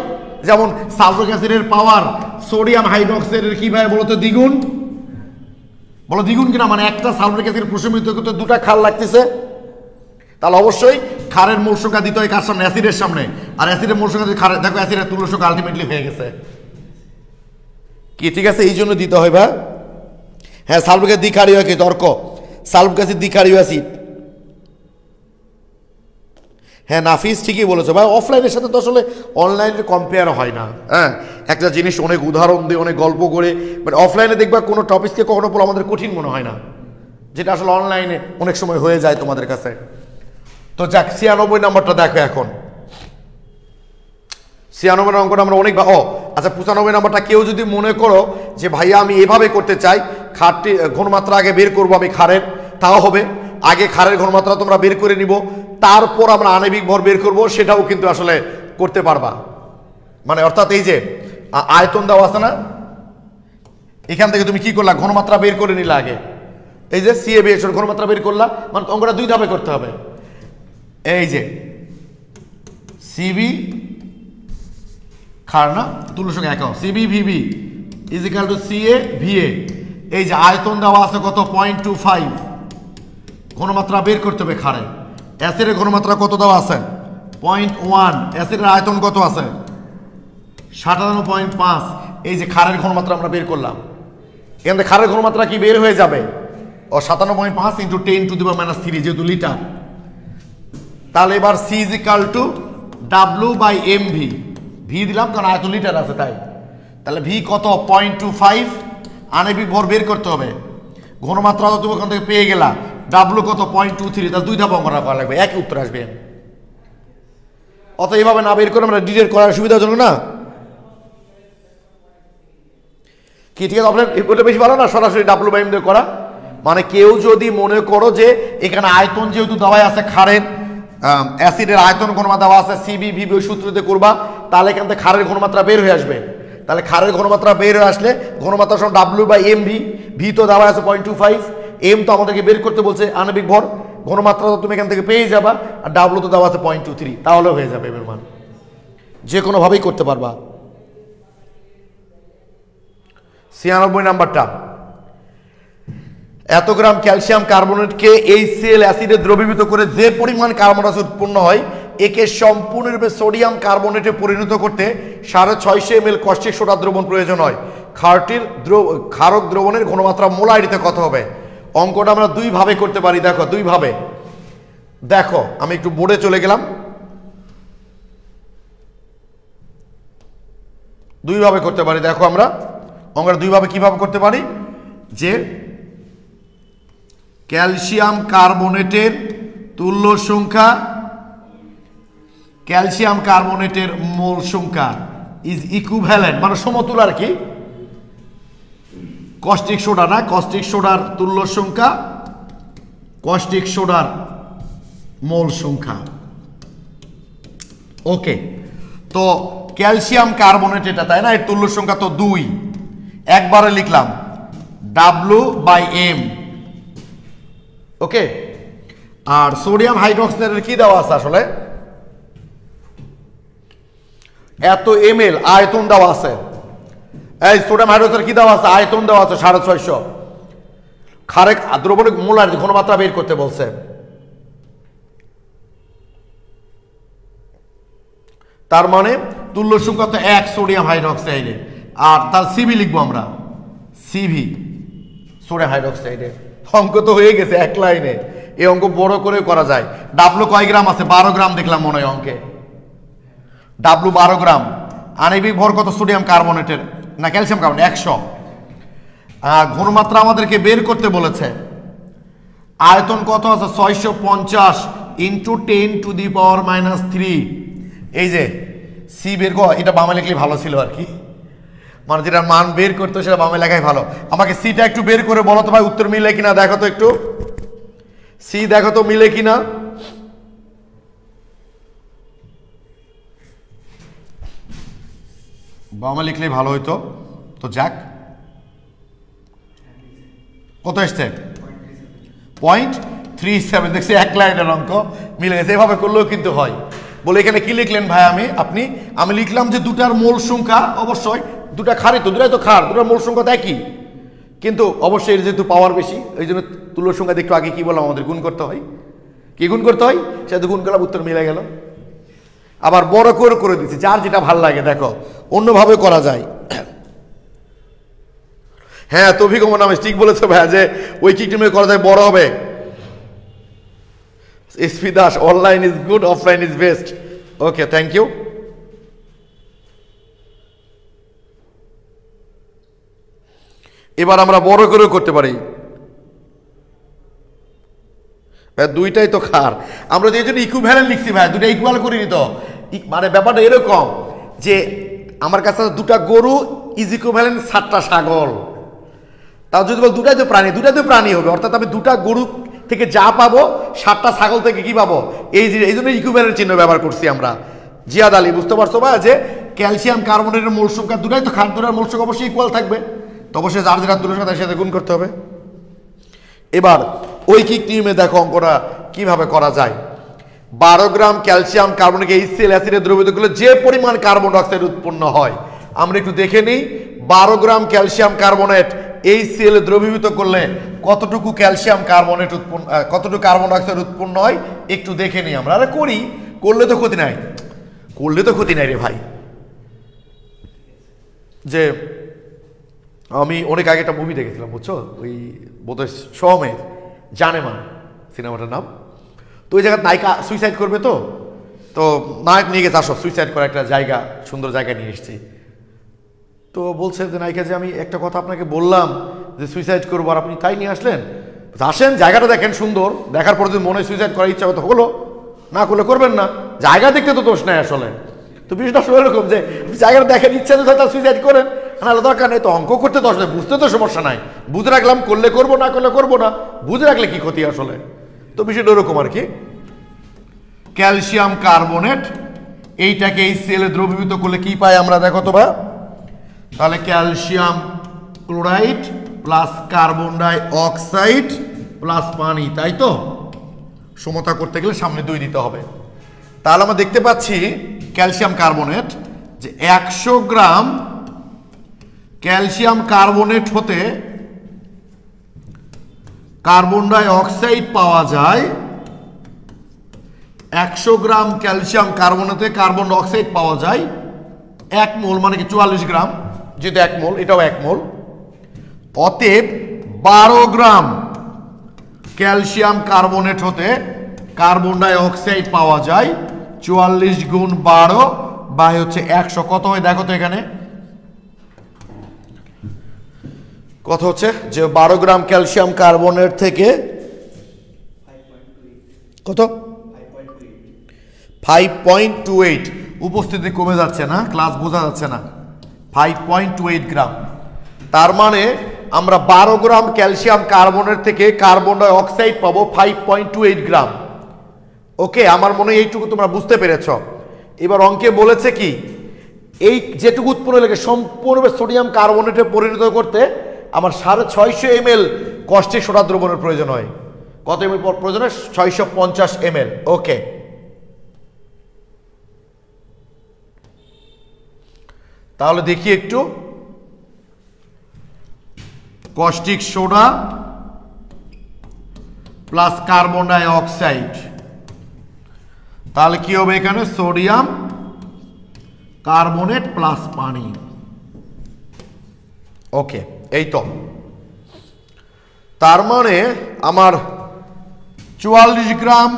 যেমন সালফারিক অ্যাসিডের পাওয়ার সোডিয়াম হাইড্রোক্সাইডের কি ভাই বলো তো দ্বিগুণ, বলো দ্বিগুণ কিনা? মানে একটা সালফারিক অ্যাসিড প্রশমিত করতে 2টা ক্ষার লাগতেছে, তাহলে অবশ্যই ক্ষারের মোল সংখ্যা দিতে হয় কার সামনে? অ্যাসিডের সামনে। আর অ্যাসিডের মোল সংখ্যা ক্ষারের, দেখো অ্যাসিডের তুল্য সংখ্যা আলটিমেটলি হয়ে গেছে, কি ঠিক আছে? এই জন্য দিতে হয় ভাই। হ্যাঁ সালফারিক অ্যাসিড দ্বিক্ষারীয় কি তর্ক, সালফারিক অ্যাসিড দ্বিক্ষারীয় অ্যাসিড। হ্যাঁ নাফিস ঠিকই বলেছো ভাই, অফলাইনের সাথে তো আসলে অনলাইনের কম্পেয়ার হয় না। হ্যাঁ একটা জিনিস অনেক উদাহরণ দিয়ে অনেক গল্প করে, বাট অফলাইনে দেখবা কোনো টপিককে কখনো বলে আমাদের কঠিন মনে হয় না, যেটা আসলে অনলাইনে অনেক সময় হয়ে যায় তোমাদের কাছে। তো যাক 96 নম্বরটা দেখো এখন। 96 নম্বরটা আমরা অনেক আচ্ছা 95 নম্বরটা কেউ যদি মনে করো যে ভাইয়া আমি এভাবে করতে চাই, ক্ষারটি ঘনমাত্রা আগে বের করবো আমি ক্ষারের, তাও হবে। আগে ক্ষারের ঘনমাত্রা তোমরা বের করে নিব, তারপর আমরা আণবিক ভর বের করব, সেটাও কিন্তু আসলে করতে পারবা। মানে অর্থাৎ এই যে আয়তন দেওয়া আছে না, এখান থেকে তুমি কি করলা? ঘনমাত্রা বের করে নিলা আগে, এই যে CaVa ঘনমাত্রা বের করলা, মানে অঙ্কটা 2 ধাপে করতে হবে। এই যে Cb ক্ষার না, তুল্য সংখ্যা একক, CbVb ইজিক্যাল টু CaVa। এই যে আয়তন দেওয়া আছে কত? 0.25, ঘনমাত্রা বের করতে হবে ক্ষারে। অ্যাসিডের ঘনমাত্রা কত দেওয়া আছে? 0.1, অ্যাসিডের আয়তন কত আছে? 57.5। এই যে ক্ষারের ঘনমাত্রা আমরা বের করলাম, এখান থেকে ক্ষারের ঘনমাত্রা কি বের হয়ে যাবে? 57.5 × 10⁻³ যেহেতু লিটার। তাহলে এবার C is equal two W/mv, V দিলাম কারণ আয়তন লিটার আছে তাই। তাহলে ভি কত 0.25, আণবিক ভর বের করতে হবে। ঘনমাত্রা তো তুমি ওখান থেকে পেয়ে গেলা, ডাব্লু কত 0.23, তাহলে 2 ধাপ অঙ্ক করা লাগবে, একই উত্তর আসবে। অত এইভাবে না বের করে আমরা ডিটেল করার সুবিধার জন্য না কি, ঠিক আছে? আপনার ওটা বেশি ভালো না সরাসরি W/m দিয়ে করা। মানে কেউ যদি মনে করো যে এখানে আয়তন যেহেতু দেওয়া আছে, ক্ষারের অ্যাসিডের আয়তন ঘনমাত্রা দেওয়া আছে সিবি ভিবি ওই সূত্রতে করবা, তাহলে এখান থেকে ক্ষারের ঘনমাত্রা বের হয়ে আসবে। তাহলে ক্ষারের ঘনমাত্রা বের হয়ে আসলে ঘনমাত্রা সমান W/mv, ভি তো দেওয়া আছে 0.25, এম তো আমাদেরকে বের করতে বলছে আণবিক ভর, ঘনমাত্রা তো তুমি এখান থেকে পেয়ে যাবা, আর ডাব্লু তো দেওয়া আছে 0.23, তাহলে হয়ে যাবে এর মান। যে কোনোভাবেই করতে পারবা। 96 নাম্বারটা, এত গ্রাম ক্যালসিয়াম কার্বনেটকে HCl অ্যাসিডে দ্রবীভূত করে যে পরিমাণ কার্বন ডাই অক্সাইড উৎপন্ন হয়, একে সম্পূর্ণরূপে সোডিয়াম কার্বনেটে পরিণত করতে 650 ml কষ্টিক সোডা দ্রবণ প্রয়োজন হয়। ক্ষারক দ্রবণের ঘনমাত্রা মোলারিতে কত হবে? অঙ্কটা আমরা দুই ভাবে করতে পারি। দেখো দুই ভাবে, দেখো আমি একটু বোর্ডে চলে গেলাম। দুই ভাবে করতে পারি। দেখো আমরা অঙ্কটা দুই ভাবে কিভাবে করতে পারি, যে ক্যালসিয়াম কার্বনেটের তুল্য সংখ্যা, ক্যালসিয়াম কার্বনেটের মোল সংখ্যা ইজ ইকুইভ্যালেন্ট, মানে সমতুল আর কি, কস্টিক সোডা না, কস্টিক সোডার তুল্য সংখ্যা, কস্টিক সোডার মোল সংখ্যা। ওকে, তো ক্যালসিয়াম কার্বনেট এটা তাই না, এর তুল্য সংখ্যা তো 2, একবারে লিখলাম W/m। ওকে, আর সোডিয়াম হাইড্রোক্সাইডের কি দেওয়া আছে আসলে, এত ml আয়তন দেওয়া আছে। এই সোডিয়াম হাইড্রোক্সাইড কি দেওয়া আছে, আয়তন দেওয়া আছে 650। ক্ষারের দ্রবণের মোলারিটি ঘনমাত্রা বের করতে বলছে। তার মানে তুল্য সংখ্যা তো 1 সোডিয়াম হাইড্রোক্সাইডে, আর তার সিবি লিখবো আমরা, সিভি সোডিয়াম হাইড্রোক্সাইডে। অঙ্ক তো হয়ে গেছে এক লাইনে, এই অঙ্ক বড় করে করা যায়। ডাব্লু কয় গ্রাম আছে, 12 গ্রাম দেখলাম মনে হয় অঙ্কে, ডাব্লু 12 গ্রাম। আণবিক ভর কত সোডিয়াম কার্বনেটের না ক্যালসিয়াম কার্বনেট 100। ঘনমাত্রা আমাদেরকে বের করতে বলেছে, আয়তন কত আছে 650 ইন্টু 10⁻³ এই যে সি বের কর, এটা বামে লিখলে ভালো ছিল আর কি, মানে যেটা মান বের করতে সেটা বামে লেখাই ভালো। আমাকে সিটা একটু বের করে বলো তো ভাই, উত্তর মিলে কিনা দেখো তো একটু, সি দেখো তো মিলে কিনা। বামে লিখলেই ভালো হইতো। তো যাক, কত এসছে 0.37, দেখছি এক লাইনের অঙ্ক মিলে গেছে। এভাবে করলেও কিন্তু হয়। বলে এখানে কি লিখলেন ভাই, আমি লিখলাম যে দুটার মোল সংখ্যা, অবশ্যই দুটা ক্ষারই তো, দুটাই তো ক্ষার, দুটার মোল সংখ্যা তো একই, কিন্তু অবশ্যই এর যেহেতু পাওয়ার বেশি, এই জন্য তুল্য সংখ্যা একটু আগে কি বললাম আমাদের গুণ করতে হয়, কি গুণ করতে হয়, সেটা গুণ করলাম, উত্তর মিলে গেল। আবার বড় করে দিচ্ছি, যার যেটা ভাল লাগে। দেখো অন্যভাবে করা যায়। হ্যাঁ তৌফিক ওমর নামে ঠিক বলেছো ভাইয়া, যে ওই কি করা যায়, বড় হবে। SP Das, online is good, offline is best. Okay, thank you. এবার আমরা বড় করেও করতে পারি। দুইটাই তো ক্ষার, আমরা এই জন্য ইকুইভ্যালেন্ট লিখছি ভাই, দুটা ইকুয়াল করিনি তো। মানে ব্যাপারটা এরকম যে আমার কাছে দুটা গরু ইজ ইকুইভ্যালেন্ট 7টা ছাগল। তাও যদি বল দুটাই তো প্রাণী হবে, অর্থাৎ আমি দুটা গরু থেকে যা পাবো 7টা ছাগল থেকে কি পাবো, এই জন্য ইকুইভ্যালেন্ট চিহ্ন ব্যবহার করছি আমরা। জিয়াদ আলী, বুঝতে পারছো ভাই যে ক্যালসিয়াম কার্বনেটের মোল সংখ্যা দুটাই তো, খাদ্যের মোল সংখ্যা অবশ্যই ইকুয়াল থাকবে, তো অবশ্যই যার যেটা তুলনা তার সাথে গুণ করতে হবে। এবার ঐকিক নিয়মে দেখো অঙ্কটা কিভাবে করা যায়। 12 গ্রাম ক্যালসিয়াম কার্বনেটকে HCl অ্যাসিডে দ্রবীভূত করলে যে পরিমাণ কার্বন ডাইঅক্সাইড উৎপন্ন হয়, আমরা একটু দেখে নিই। 12 গ্রাম ক্যালসিয়াম কার্বনেট HCl দ্রবীভূত করলে কতটুকু ক্যালসিয়াম কার্বনেট উৎপন্ন, কতটুকু কার্বন ডাইঅক্সাইড উৎপন্ন হয় একটু দেখে নিই আমরা। আরে করলে তো ক্ষতি নাই রে ভাই। যে আমি অনেক আগে একটা মুভি দেখেছিলাম, বুঝছো, ওই বোধহয় জানেমান সিনেমাটার নাম। তো ওই জায়গায় নায়িকা সুইসাইড করবে, তো তো নায়ক নিয়ে গেছে, আসো সুইসাইড করার একটা জায়গা, সুন্দর জায়গা নিয়ে এসেছি। তো বলছে যে নায়িকা যে আমি একটা কথা আপনাকে বললাম যে সুইসাইড করবো, আর আপনি তাই নিয়ে আসলেন। আসেন জায়গাটা দেখেন সুন্দর, দেখার পর যদি মনে সুইসাইড করার ইচ্ছা কথা হলো, না করলে করবেন না, জায়গা দেখতে তো দোষ নাই আসলে। তো বিষয়টা আসলে এরকম যে জায়গাটা দেখেন, ইচ্ছা তো তাহলে সুইসাইড করেন, নাহলে দরকার নেই। তো অঙ্ক করতে দোষ নেই, বুঝতে তো সমস্যা নাই, বুঝে রাখলাম, করলে করবো, না করলে করবো না, বুঝে রাখলে কি ক্ষতি আসলে। তো বিষয়টা ওরকম আর কি। ক্যালসিয়াম কার্বনেট, এইটাকে এই সেলে দ্রবীভূত করলে কি পাই আমরা দেখো তো ভাই, তাহলে calcium chloride plus carbon die oxide plus পানি, তাই তো? সমতা করতে গেলে সামনে 2 দিতে হবে। তাহলে আমরা দেখতে পাচ্ছি ক্যালসিয়াম কার্বনেট যে 100 গ্রাম ক্যালসিয়াম কার্বনেট হতে কার্বন ডাই অক্সাইড পাওয়া যায়, 100 গ্রাম ক্যালসিয়াম কার্বনেটে কার্বন ডাই অক্সাইড পাওয়া যায় 1 মোল, মানে কি 44 গ্রাম, যেহেতু 1 মোল, এটাও 1 মোল। অতএব 12 গ্রাম ক্যালসিয়াম কার্বনেট হতে কার্বন ডাই অক্সাইড পাওয়া যায় 44 গুণ 12 বাই হচ্ছে 100, কত হয় দেখো তো এখানে কত হচ্ছে, যে 12 গ্রাম ক্যালসিয়াম কার্বনেট থেকে কত 5.28, উপস্থিতি কমে যাচ্ছে না, ক্লাস বোঝা যাচ্ছে না, 5.28 গ্রাম। তার মানে আমরা 12 গ্রাম ক্যালসিয়াম কার্বনেট থেকে কার্বন ডাই অক্সাইড পাবো 5.28 গ্রাম। ওকে, আমার মনে হয় এইটুকু তোমরা বুঝতে পেরেছ। এবার অঙ্কে বলেছে কি, এই যেটুকু উৎপন্ন লেগে সম্পূর্ণ সোডিয়াম কার্বনেটে পরিণত করতে আমার 650 ml কষ্টিক সোডা দ্রবণের প্রয়োজন হয়। কত ml প্রয়োজন হয়? 650 ml। ওকে, তাহলে দেখি একটু, caustic soda plus carbon die oxide, তাহলে কি হবে এখানে, সোডিয়াম কার্বনেট প্লাস পানি। ওকে, এই তো। তার মানে আমার 44 gram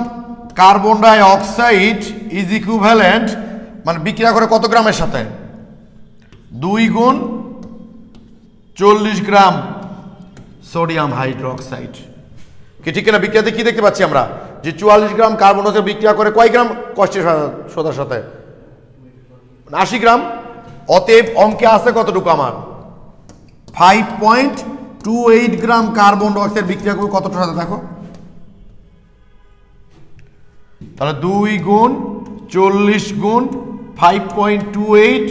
carbon dioxide is equivalent, মানে বিক্রিয়া করে কত গ্রামের সাথে, 2 গুণ 40 গ্রাম সোডিয়াম হাইড্রোক্সাইড। কি ঠিক না? বিক্রিয়াতে কি দেখতে পাচ্ছি আমরা, যে 44 গ্রাম কার্বন ডাই বিক্রিয়া করে কয় গ্রাম কষ্টিক সোডার সাথে, 80 গ্রাম। অতএব অঙ্কে আছে কতটুকু আমার, 5.28 গ্রাম কার্বন ডাই অক্সাইড বিক্রিয়া করে কতটার সাথে দেখো, তাহলে 2 গুণ 40 গুণ 5.28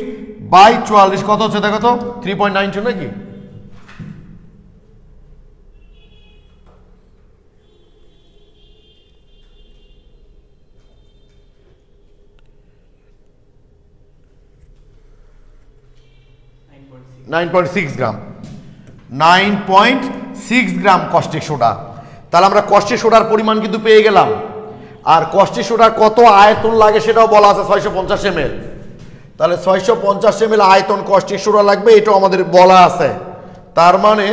বাই 44 কত হচ্ছে দেখো তো, 3.92 নাকি? গ্রাম, 9.6 গ্রাম কষ্টিক সোডা। তাহলে আমরা কষ্টিক সোডার পরিমাণ কিন্তু পেয়ে গেলাম। আর কষ্টিক সোডার কত আয়তন লাগে সেটাও বলা আছে 650 ml। তাহলে 650 ml আয়তন কষ্টিক সোডা লাগবে, এটাও আমাদের বলা আছে। তার মানে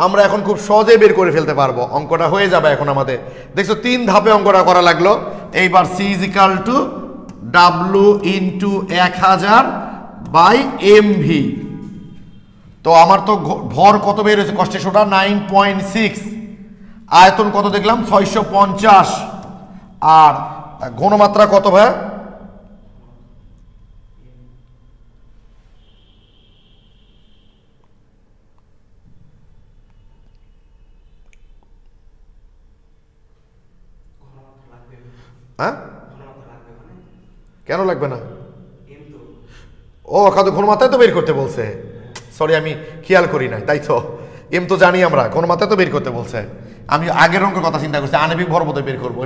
আমরা এখন খুব সহজে বের করে ফেলতে পারবো, অঙ্কটা হয়ে যাবে এখন আমাদের। দেখছো 3 ধাপে অঙ্কটা করা লাগলো। এইবার C = W × 1000 বাই MV। তো আমার তো ভর কত বের হয়েছে কষ্টিক সোডা, 9.6, আয়তন কত দেখলাম 650, আর ঘনমাত্রা কত ভাই, হ্যাঁ কেন লাগবে না, ও খাদ্য ঘনমাত্রায় তো বের করতে বলছে, সরি আমি খেয়াল করি নাই, তাই তো এম তো জানি আমরা, ঘনমাত্রায় তো বের করতে বলছে। আমি আগের অঙ্কের কথা চিন্তা করছি, আণবিক ভর বোধহয় বের করবো,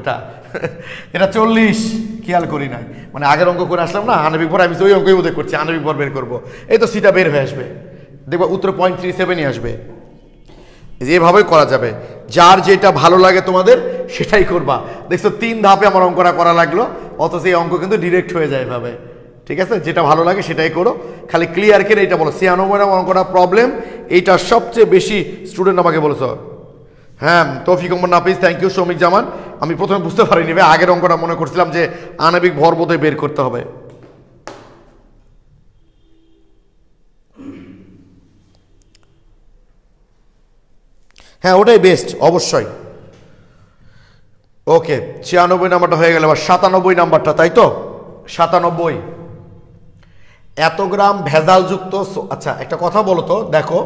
এটা 40 খেয়াল করি নাই, মানে আগের অঙ্ক করে আসলাম না আণবিক ভর, আমি ওই অঙ্কই বোধহয় করছি, আণবিক ভর বের করবো। এই তো সিটা বের হয়ে আসবে, দেখবো উত্তর 0.37 আসবে। যেভাবেই করা যাবে, যার যেটা ভালো লাগে তোমাদের সেটাই করবা। দেখছো 3 ধাপে আমার অঙ্কটা করা লাগলো, অথচ এই অঙ্ক কিন্তু ডিরেক্ট হয়ে যায় এভাবে। ঠিক আছে, যেটা ভালো লাগে সেটাই করো, খালি ক্লিয়ার করে এটা বলো। 96 অঙ্কটা প্রবলেম, এইটা সবচেয়ে বেশি স্টুডেন্ট আমাকে বলেছ, হ্যাঁ তৌফিক মোহাম্মদ নাফিস, থ্যাংক ইউ। শৌমিক জামান, আমি প্রথমে বুঝতে পারিনি ভাই, আগের অঙ্কটা মনে করছিলাম যে আণবিক ভর বোধহয় বের করতে হবে। হ্যাঁ ওটাই বেস্ট অবশ্যই। ওকে 96 নাম্বারটা হয়ে গেল, এবার 97 নাম্বারটা, তাই তো? 97 এত গ্রাম ভেজালযুক্ত। আচ্ছা একটা কথা বলো তো, দেখো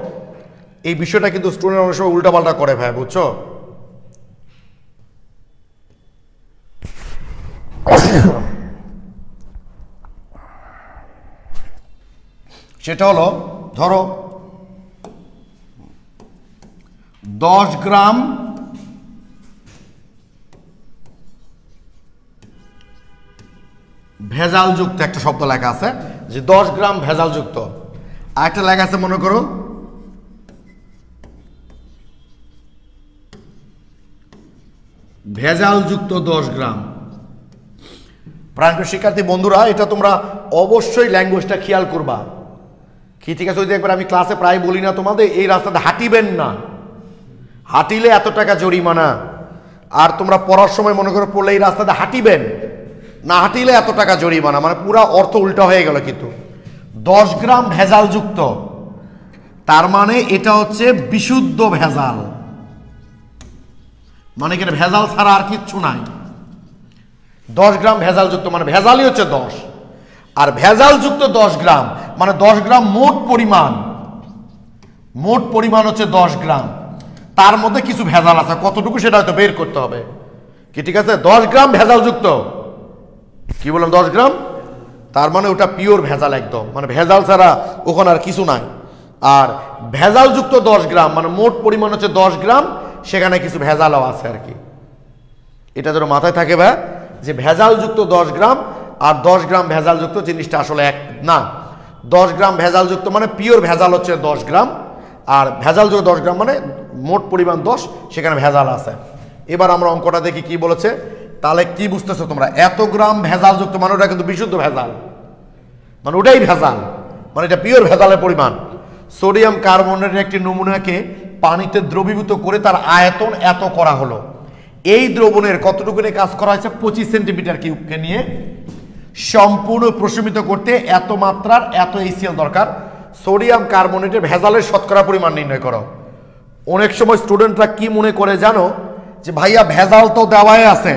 এই বিষয়টা কিন্তু স্টুডেন্ট অনেক সময় উল্টাপাল্টা করে ভাই, বুঝছো? সেটা হলো ধরো 10 গ্রাম ভেজালযুক্ত একটা শব্দ লেখা আছে, যে 10 গ্রাম ভেজালযুক্ত। আর একটা লেখা আছে মনে করো ভেজালযুক্ত 10 গ্রাম। প্রাণপ্রিয় শিক্ষার্থী বন্ধুরা, এটা তোমরা অবশ্যই ল্যাঙ্গুয়েজটা খেয়াল করবা কি, ঠিক আছে? ওই যে একবার আমি ক্লাসে প্রায় বলি না তোমাদের, এই রাস্তাতে হাঁটিবেন না, হাঁটিলে এত টাকা জরিমানা। আর তোমরা পড়ার সময় মনে করো পড়লে এই রাস্তাতে হাঁটিবেন না, হাঁটিলে এত টাকা জরিমানা, মানে পুরো অর্থ উল্টা হয়ে গেল। কিন্তু 10 গ্রাম ভেজালযুক্ত, তার মানে এটা হচ্ছে বিশুদ্ধ ভেজাল, মানে কি ভেজাল ছাড়া আর কিচ্ছু নাই। 10 গ্রাম ভেজালযুক্ত মানে ভেজালই হচ্ছে 10, আর ভেজালযুক্ত 10 গ্রাম মানে 10 গ্রাম মোট পরিমাণ, মোট পরিমাণ হচ্ছে 10 গ্রাম, তার মধ্যে কিছু ভেজাল আছে, কতটুকু সেটা হয়তো বের করতে হবে কি, ঠিক আছে? 10 গ্রাম ভেজালযুক্ত, কি বললাম 10 গ্রাম, তার মানে ওটা পিওর ভেজাল একদম, মানে ভেজাল ছাড়া ওখানে আর কিছু নাই। আর ভেজালযুক্ত 10 গ্রাম মানে মোট পরিমাণ হচ্ছে 10 গ্রাম, সেখানে কিছু ভেজালও আছে আর কি। এটা যেন মাথায় থাকে ভাই, যে ভেজালযুক্ত 10 গ্রাম আর 10 গ্রাম ভেজালযুক্ত জিনিসটা আসলে এক না। 10 গ্রাম ভেজালযুক্ত মানে পিওর ভেজাল হচ্ছে 10 গ্রাম, আর ভেজালযুক্ত 10 গ্রাম মানে মোট পরিমাণ 10, সেখানে ভেজাল আছে। এবার আমরা অঙ্কটা দেখি কি বলেছে। তাহলে কি বুঝতেছো তোমরা? এত গ্রাম ভেজালযুক্ত মানে ওটা কিন্তু বিশুদ্ধ ভেজাল, মানে ওটাই ভেজাল, মানে এটা পিওর ভেজালের পরিমাণ। সোডিয়াম কার্বনেটের একটি নমুনাকে পানিতে দ্রবীভূত করে তার আয়তন এত করা হলো। এই দ্রবণের কতটুকু নিয়ে কাজ করা হয়েছে? 25 সেন্টিমিটার কিউবকে নিয়ে সম্পূর্ণ প্রশমিত করতে এত মাত্রার এত HCl দরকার। সোডিয়াম কার্বনেটের ভেজালের শতকরা পরিমাণ নির্ণয় করো। অনেক সময় স্টুডেন্টরা কি মনে করে জানো, যে ভাইয়া ভেজাল তো দেওয়াই আছে,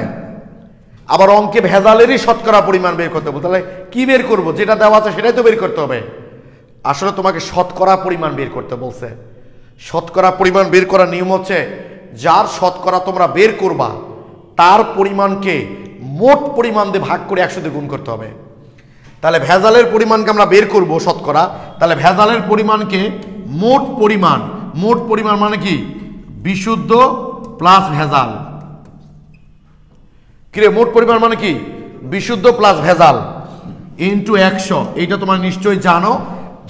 আবার অঙ্কে ভেজালেরই শতকরা পরিমাণ বের করতে হবে, তাহলে কি বের করব? যেটা দেওয়া আছে সেটাই তো বের করতে হবে। আসলে তোমাকে শতকরা পরিমাণ বের করতে বলছে। শতকরা পরিমাণ বের করার নিয়ম হচ্ছে, যার শতকরা তোমরা বের করবা তার পরিমাণকে মোট পরিমাণ দিয়ে ভাগ করে 100 দিয়ে গুণ করতে হবে। তাহলে ভেজালের পরিমাণকে আমরা বের করব শতকরা, তাহলে ভেজালের পরিমাণকে মোট পরিমাণ, মোট পরিমাণ মানে কি বিশুদ্ধ প্লাস ভেজাল, কিরে মোট পরিমাণ মানে কি বিশুদ্ধ প্লাস ভেজাল ইন্টু 100। এইটা তোমরা নিশ্চয়ই জানো,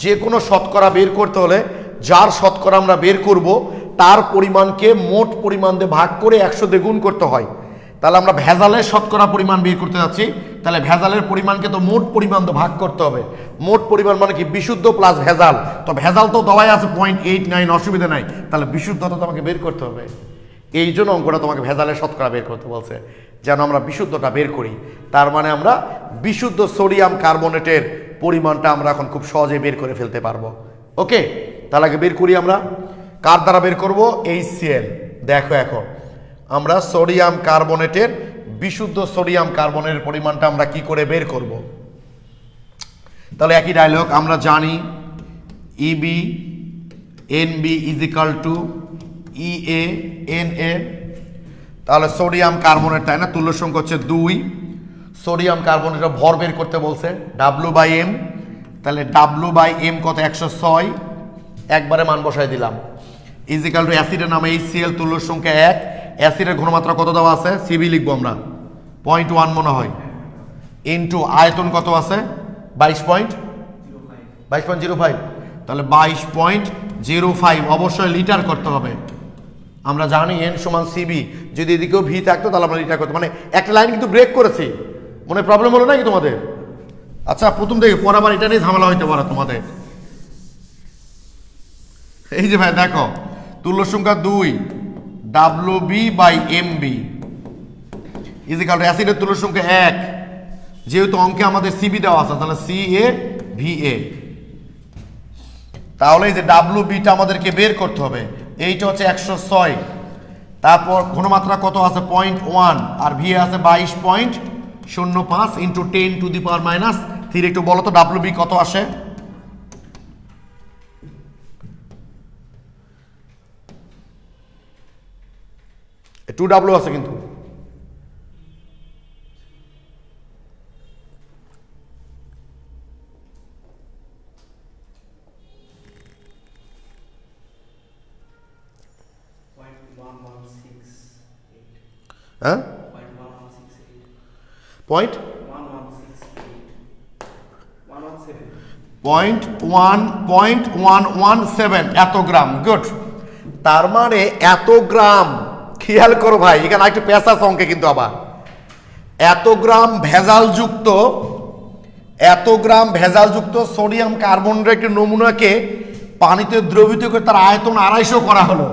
যে কোনো শতকরা বের করতে হলে যার শতকরা আমরা বের করব তার পরিমাণকে মোট পরিমাণ দিয়ে ভাগ করে 100 দিয়ে গুণ করতে হয়। তাহলে আমরা ভেজালের শতকরা পরিমাণ বের করতে যাচ্ছি, তাহলে ভেজালের পরিমাণকে তো মোট পরিমাণ দিয়ে ভাগ করতে হবে। মোট পরিমাণ মানে কি বিশুদ্ধ প্লাস ভেজাল, তো ভেজাল তো দেওয়াই আছে 0.89, অসুবিধা নাই, তাহলে বিশুদ্ধতা তোমাকে বের করতে হবে। এই জন্য অঙ্কটা তোমাকে ভেজালের শতকরা বের করতে বলছে, যেন আমরা বিশুদ্ধটা বের করি। তার মানে আমরা বিশুদ্ধ সোডিয়াম কার্বনেটের পরিমাণটা আমরা এখন খুব সহজে বের করে ফেলতে পারবো। ওকে, তাহলে আগে বের করি আমরা। কার দ্বারা বের করব? HCl। দেখো এখন আমরা সোডিয়াম কার্বনেটের, বিশুদ্ধ সোডিয়াম কার্বনের পরিমাণটা আমরা কি করে বের করব? তাহলে একই ডায়লগ, আমরা জানি EbNb = EaNa। তাহলে সোডিয়াম কার্বনেট, তাই না, তুল্য সংখ্যা হচ্ছে 2। সোডিয়াম কার্বনেটের ভর বের করতে বলছে W/m, তাহলে W/m কত? 106, একবারে মান বসাই দিলাম। = অ্যাসিডের নাম HCl, তুল্য সংখ্যা 1। অ্যাসিডের ঘনমাত্রা কত দেওয়া আছে? Cb লিখবো আমরা 0.1 মনে হয়, ইন্টু আয়তন কত আছে? 22.05, তাহলে 22.05 অবশ্যই লিটার করতে হবে। আমরা জানি n সমান Cb, যদি এদিকেও ভি থাকতো তাহলে আমরা লিটার করতে, মানে একটা লাইন কিন্তু ব্রেক করেছি, মনে প্রবলেম হলো নাকি তোমাদের? আচ্ছা প্রথম থেকে পড়াবার এটা নিয়ে ঝামেলা হইতে পারে তোমাদের। এই যে ভাই দেখো, তুল্য সংখ্যা 2, WB/MB ইজিক্যাল টু অ্যাসিডের তুল্য সংখ্যা 1, যেহেতু অঙ্কে আমাদের সিবি দেওয়া আছে তাহলে CaVa, তাহলে এই যে WB-টা আমাদেরকে বের করতে হবে। এইটা হচ্ছে 106, তারপর ঘনমাত্রা কত আছে 0.1 আর VA আছে 22.05 ইন্টু 10⁻³ একটু বলো তো WB কত আসে? টু ডাব্লিউ আছে কিন্তু হ্যাঁ 0.1117 এত গ্রাম। গুড, তার মানে এত গ্রাম, খেয়াল করো ভাই এখানে একটু পেঁচা অঙ্কে কিন্তু আবার এত গ্রাম ভেজালযুক্ত সোডিয়াম কার্বনের একটি নমুনাকে পানিতে দ্রবীভূত করে তার আয়তন 250 করা হলো,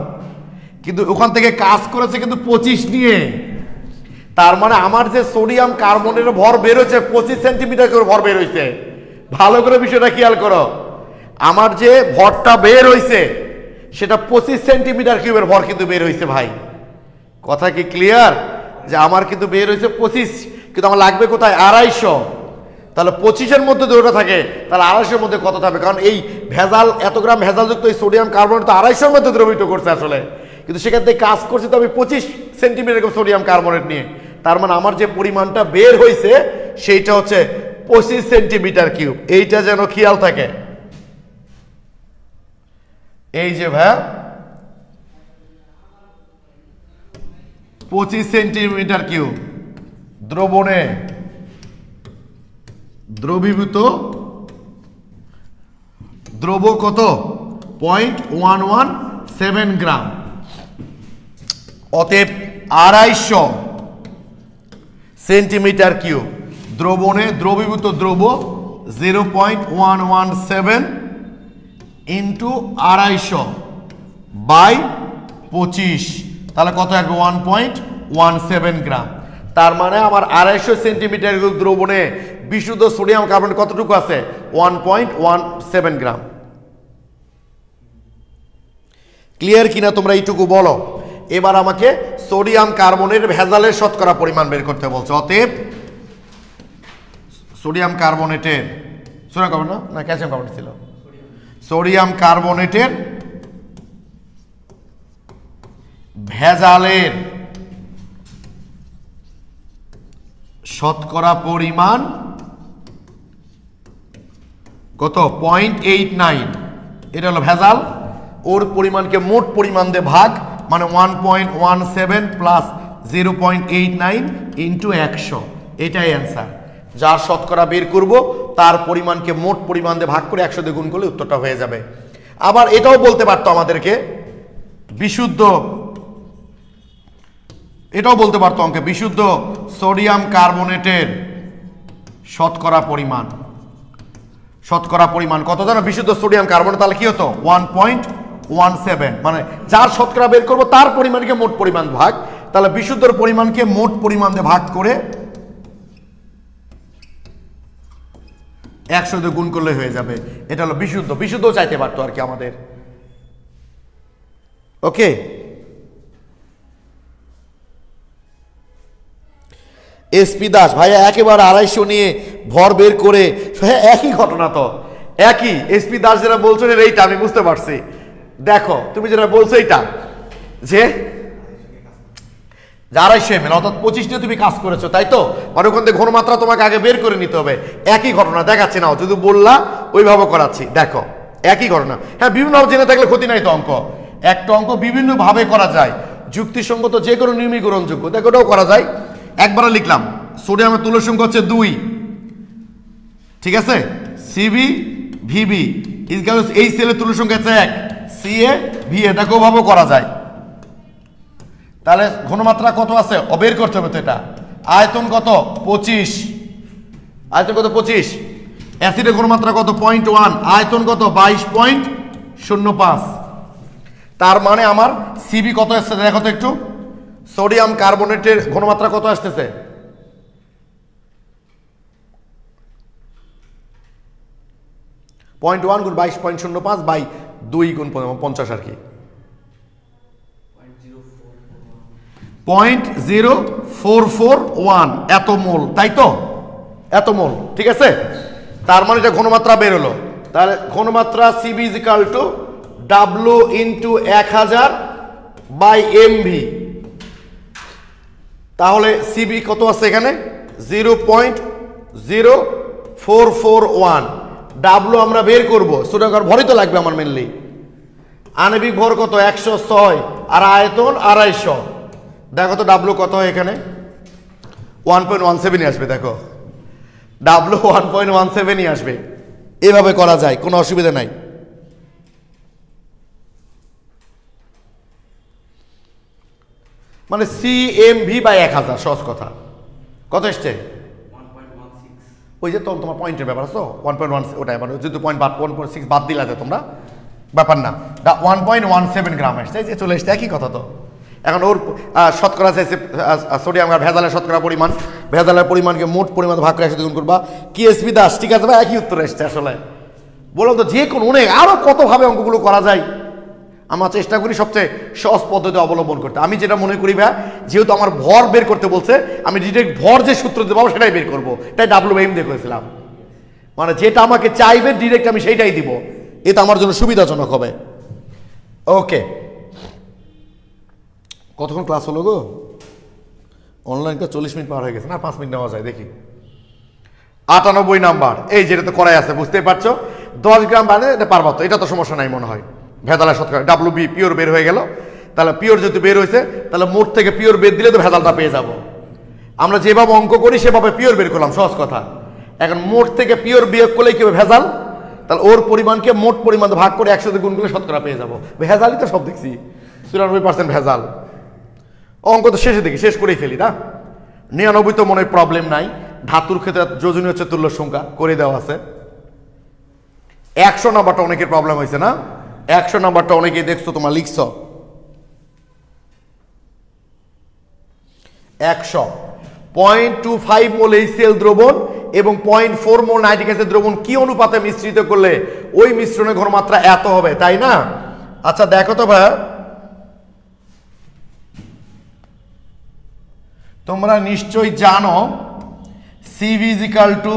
কিন্তু ওখান থেকে কাজ করেছে কিন্তু 25 নিয়ে। তার মানে আমার যে সোডিয়াম কার্বনের ভর বের হয়েছে 25 সেন্টিমিটার করে ভর বের হয়েছে। ভালো করে বিষয়টা খেয়াল করো, আমার যে ভরটা বের হয়েছে সেটা 25 সেন্টিমিটার কিউবের ভর কিন্তু বের হয়েছে ভাই। কথা কি ক্লিয়ার? যে আমার কিন্তু বের হয়েছে 25, কিন্তু আমার লাগবে কোথায় 250। তাহলে 25-এর মধ্যে যেটা থাকে তাহলে 250-এর মধ্যে কত থাকবে? কারণ এই ভেজাল, এত গ্রাম ভেজালযুক্ত এই সোডিয়াম কার্বনেট তো 250-এর মধ্যে দ্রবীভূত করছে আসলে, কিন্তু সেখান থেকে কাজ করছে তো আমি 25 সেন্টিমিটার সোডিয়াম কার্বনেট নিয়ে। তার মানে আমার যে পরিমাণটা বের হয়েছে সেইটা হচ্ছে 25 সেন্টিমিটার কিউব। এইটা যেন খেয়াল থাকে। এই যে ভাই 25 সেন্টিমিটার কিউব দ্রবণে দ্রবীভূত দ্রব কত 0.117 গ্রাম। অতএব 250 সেন্টিমিটার কিউব দ্রবণে দ্রবীভূত দ্রব 0.117 ইন্টু 250/25, তাহলে কত আসবে 1.17 গ্রাম। তার মানে আমার 250 সেন্টিমিটার দ্রবণে বিশুদ্ধ সোডিয়াম কার্বন কতটুকু আছে 1.17 গ্রাম। ক্লিয়ার কিনা তোমরা এইটুকু বলো। এবার আমাকে সোডিয়াম কার্বনের ভেজালের শতকরা পরিমাণ বের করতে বলছে। অতএব সোডিয়াম কার্বনেটের ক্যালসিয়াম কার্বনেট ছিল, সোডিয়াম কার্বনেটের ভেজালের শতকরা পরিমাণ কত 0.89, এটা হলো ভেজাল। ওর পরিমাণকে মোট পরিমাণ দিয়ে ভাগ, মানে 1.17 প্লাস 0.89 ইন্টু 100, এটাই অ্যান্সার। যার শতকরা বের করব তার পরিমাণকে মোট পরিমাণ দিয়ে ভাগ করে 100 দিয়ে গুণ করলে উত্তরটা হয়ে যাবে। আবার এটাও বলতে পারতো আমাদেরকে বিশুদ্ধ, এটাও বলতে পারতো অঙ্কে বিশুদ্ধ সোডিয়াম কার্বনেটের শতকরা পরিমাণ কত জানো বিশুদ্ধ সোডিয়াম কার্বনেট, তাহলে কি হতো 1.17, মানে যার শতকরা বের করব তার পরিমাণকে মোট পরিমাণ ভাগ, তাহলে বিশুদ্ধর পরিমাণকে মোট পরিমাণ দিয়ে ভাগ করে 100 দিয়ে গুণ করলে হয়ে যাবে। এটা হলো বিশুদ্ধ চাইতে পারতো আর কি আমাদের। ওকে, এসপি দাস ভাইয়া একেবারে 250 নিয়ে ভর বের করে, হ্যাঁ একই ঘটনা তো, একই। এসপি দাস যেটা বলছো এইটা আমি বুঝতে পারছি। দেখো তুমি যেটা বলছো এইটা যে 250 ml অর্থাৎ 25 নিয়ে তুমি কাজ করেছো, তাই তো? মানে ওখান থেকে ঘনমাত্রা তোমাকে আগে বের করে নিতে হবে। একই ঘটনা দেখাচ্ছি না, যদি বললা ওইভাবে করাচ্ছি। দেখো একই ঘটনা, হ্যাঁ বিভিন্নভাবে জেনে থাকলে ক্ষতি নাই তো। অঙ্ক একটা অঙ্ক বিভিন্নভাবে করা যায়, যুক্তিসঙ্গত যে কোনো নিয়মই গ্রহণযোগ্য। দেখো ওটাও করা যায়। একবারে লিখলাম সোডিয়ামের তুল্য সংখ্যা হচ্ছে 2, ঠিক আছে? CbVb এই সেলের তুল্য সংখ্যা হচ্ছে 1, CaVa, দেখো ওভাবেও করা যায়। তাহলে ঘনমাত্রা কত আছে বের করতে হবে তো। এটা আয়তন কত 25, আয়তন কত 25, অ্যাসিডের ঘনমাত্রা কত 0.1, আয়তন কত 22.05। তার মানে আমার সিবি কত আসছে দেখো তো একটু, সোডিয়াম কার্বনেটের ঘনমাত্রা কত আসতেছে? 0.1 গুণ 22.05 বাই 2 গুণ 50 আর কি, 0.0441 এত মোল, তাই তো? এত মোল, ঠিক আছে। তার মানে এটা ঘনমাত্রা বের হলো। তাহলে ঘনমাত্রা CB is equal to W into 1000 by MV. তাহলে সিবি কত আছে এখানে? 0.0441। ডাব্লু আমরা বের করবো, সোডিয়াম ভরই তো লাগবে আমার মেনলি। আণবিক ভর কত? 106 আর আয়তন 250। দেখো তো ডাব্লু কত হয় এখানে? 1.17 আসবে। দেখো ডাব্লু 1.17 আসবে। এভাবে করা যায়, কোনো অসুবিধা নাই। মানে সিএমভি বাই 1000, সহজ কথা। কত এসছে? 1.16। ওই যে তোমার পয়েন্টের ব্যাপার আছে 1.1, ওটাই মানে যেহেতু 1.6 বাদ দিলা যে তোমরা, ব্যাপার না। 1.17 গ্রাম আসছে, যে চলে এসছে, একই কথা তো। এখন ওর শতকরা চাইছে সোডিয়াম আর ভেজালের শতকরা পরিমাণ, ভেজালের পরিমাণকে মোট পরিমাণ ভাগ করে 100 গুণ করবা। কি এসপি দাস, ঠিক আছে ভাই, একই উত্তর এসছে। আসলে বললাম তো যে কোনো অনেক আরো কতভাবে অঙ্কগুলো করা যায়। আমরা চেষ্টা করি সবচেয়ে সহজ পদ্ধতি অবলম্বন করতে। আমি যেটা মনে করি ভাই, যেহেতু আমার ভর বের করতে বলছে, আমি ডিরেক্ট ভর যে সূত্র দিতে পারবো সেটাই বের করবো। তাই ডাব্লুএম দিয়ে করেছিলাম, মানে যেটা আমাকে চাইবে ডিরেক্ট আমি সেইটাই দিব, এটা আমার জন্য সুবিধাজনক হবে। ওকে, কতক্ষণ ক্লাস হলো গো? অনলাইনটা 40 মিনিট পার হয়ে গেছে, না 5 মিনিট নেওয়া যায় দেখি। 98 নাম্বার, এই যেটা তো করাই আছে, বুঝতেই পারছো। 10 গ্রাম বানে এটা পারবা তো, এটা তো সমস্যা নাই মনে হয়। ভেজালের শতকরা ডাব্লু বি পিওর বের হয়ে গেল। তাহলে পিওর যেহেতু বের হয়েছে, তাহলে মোট থেকে পিওর বের দিলে তো ভেজালটা পেয়ে যাব। আমরা যেভাবে অঙ্ক করি সেভাবে পিওর বের করলাম, সহজ কথা। এখন মোট থেকে পিওর বিয়োগ করলেই কি হবে? ভেজাল। তাহলে ওর পরিমাণকে মোট পরিমাণ ভাগ করে 100 গুণ করলে শতকরা পেয়ে যাবো। ভেজালই তো সব দেখছি, 94% ভেজাল। অঙ্ক তো শেষে দেখি, শেষ করেই ফেলি না। 99 তো মনে হয় প্রবলেম নাই। ধাতুর ক্ষেত্রে যোজনী হচ্ছে তুল্য সংখ্যা, করে দেওয়া আছে। 100 নাম্বারটা অনেকের প্রবলেম হয়েছে না? 100 নাম্বারটা অনেকেই দেখছো তোমরা লিখছ। 100 0.25 মোল HCl দ্রবণ এবং 0.4 মোল নাইট্রিক অ্যাসিড দ্রবণ কি অনুপাতে মিশ্রিত করলে ওই মিশ্রণের ঘনমাত্রা এত হবে, তাই না? আচ্ছা দেখো তো ভাই, তোমরা নিশ্চয়ই জানো CV is equal to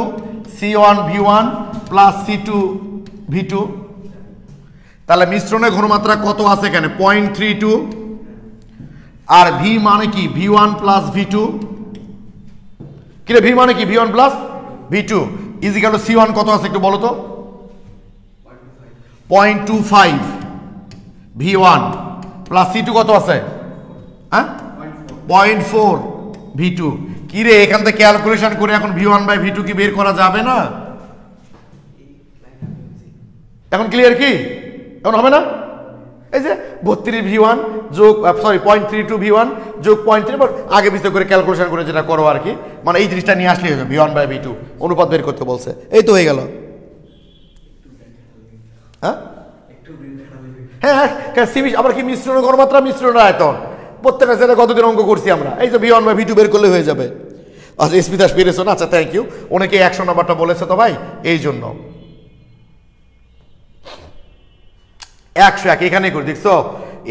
C1V1 plus C2V2। তাহলে মিশ্রণের ঘনমাত্রা কত আছে এখানে? 0.32। আর ভি মানে কি? V1 plus V2। কি রে, ভি মানে কি? V1 plus V2 is equal to C1 কত আছে একটু বলো তো? 0.25 V1 plus C2 কত আছে? হ্যাঁ, 0.4 V2। কি রে, এখান থেকে ক্যালকুলেশন করে এখন V1 বাই V2 কি বের করা যাবে না? এখন ক্লিয়ার কি? এখন হবে না? এই যে 32 V1 যোগ 0.32 V1 যোগ 0.3, আগে পিছিয়ে করে ক্যালকুলেশন করে যেটা করো আর কি, মানে এই জিনিসটা নিয়ে আসলেই হবে। V1 বাই V2 অনুপাত বের করতে বলছে, এই তো হয়ে গেল। হ্যাঁ হ্যাঁ, সিবি আবার কি মিশ্রণের ঘনমাত্রা, মিশ্রণের আয়তন, প্রত্যেকটা জায়গায় কতদিন অঙ্ক করছি আমরা। এই যে V1 বাই V2 বের করলে হয়ে যাবে। আচ্ছা এসপি দাস পেরেছো না? আচ্ছা থ্যাংক ইউ। অনেকে 100 নাম্বারটা বলেছে তো ভাই, এই জন্য 101 এখানেই করে দেখছো।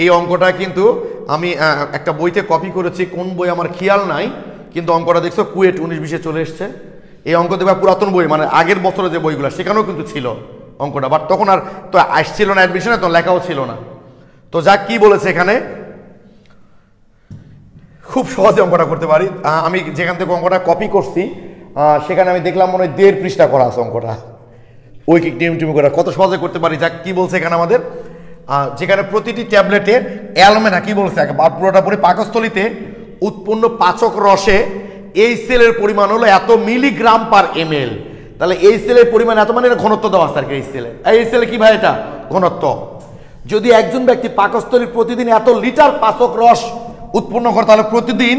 এই অঙ্কটা কিন্তু আমি একটা বইতে কপি করেছি, কোন বই আমার খেয়াল নাই, কিন্তু অঙ্কটা দেখছো কুয়েট 19-20 চলে এসছে। এই অঙ্ক দেখবা পুরাতন বই, মানে আগের বছরে যে বইগুলো সেখানেও কিন্তু ছিল অঙ্কটা, বাট তখন আর তো আসছিল না অ্যাডমিশনে, তো লেখাও ছিল না। তো যাক, কি বলেছে এখানে, খুব সহজে অঙ্কটা করতে পারি। আমি যেখান থেকে অঙ্কটা কপি করছি সেখানে আমি দেখলাম মনে হয় 1.5 পৃষ্ঠা করা আছে অঙ্কটা, ঐকিক নিয়ম টিম করা, কত সহজে করতে পারি। যাক, কি বলছে এখানে আমাদের, যেখানে প্রতিটি ট্যাবলেটে অ্যালমেনা কি বলছে, পুরোটা পরে পাকস্থলিতে উৎপন্ন পাচক রসে এই সেলের পরিমাণ হলো এত মিলিগ্রাম পার ml। তাহলে এই সেলের পরিমাণ এত, মানে ঘনত্ব দেওয়া আছে আর কি। এই সেলে কি ভাই, এটা ঘনত্ব। যদি একজন ব্যক্তি পাকস্থলীর প্রতিদিন এত লিটার পাচক রস উৎপন্ন করে, তাহলে প্রতিদিন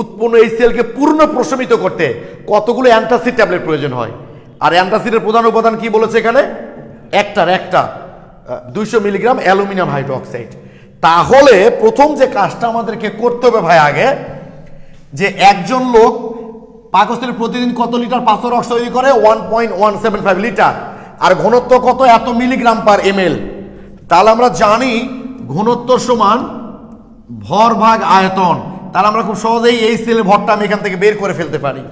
উৎপন্ন এই সেলকে পূর্ণ প্রশমিত করতে কতগুলো অ্যান্টাসিড ট্যাবলেট প্রয়োজন হয়। আর অ্যান্টাসিডের প্রধান উপাদান কি বলেছে এখানে? একটা 200 মিলিগ্রাম অ্যালুমিনিয়াম হাইড্রোক্সাইড। তাহলে প্রথম যে কাজটা আমাদেরকে করতে হবে ভাই আগে, যে একজন লোক পাকস্থলীর প্রতিদিন কত লিটার পাথর রস তৈরি করে? 1.175 লিটার। আর ঘনত্ব কত? এত মিলিগ্রাম পার এমএল। তাহলে আমরা জানি ঘনত্ব সমান ভর ভাগ আয়তন। তাহলে আমরা খুব সহজেই এই সেলের ভরটা আমি এখান থেকে বের করে ফেলতে পারি।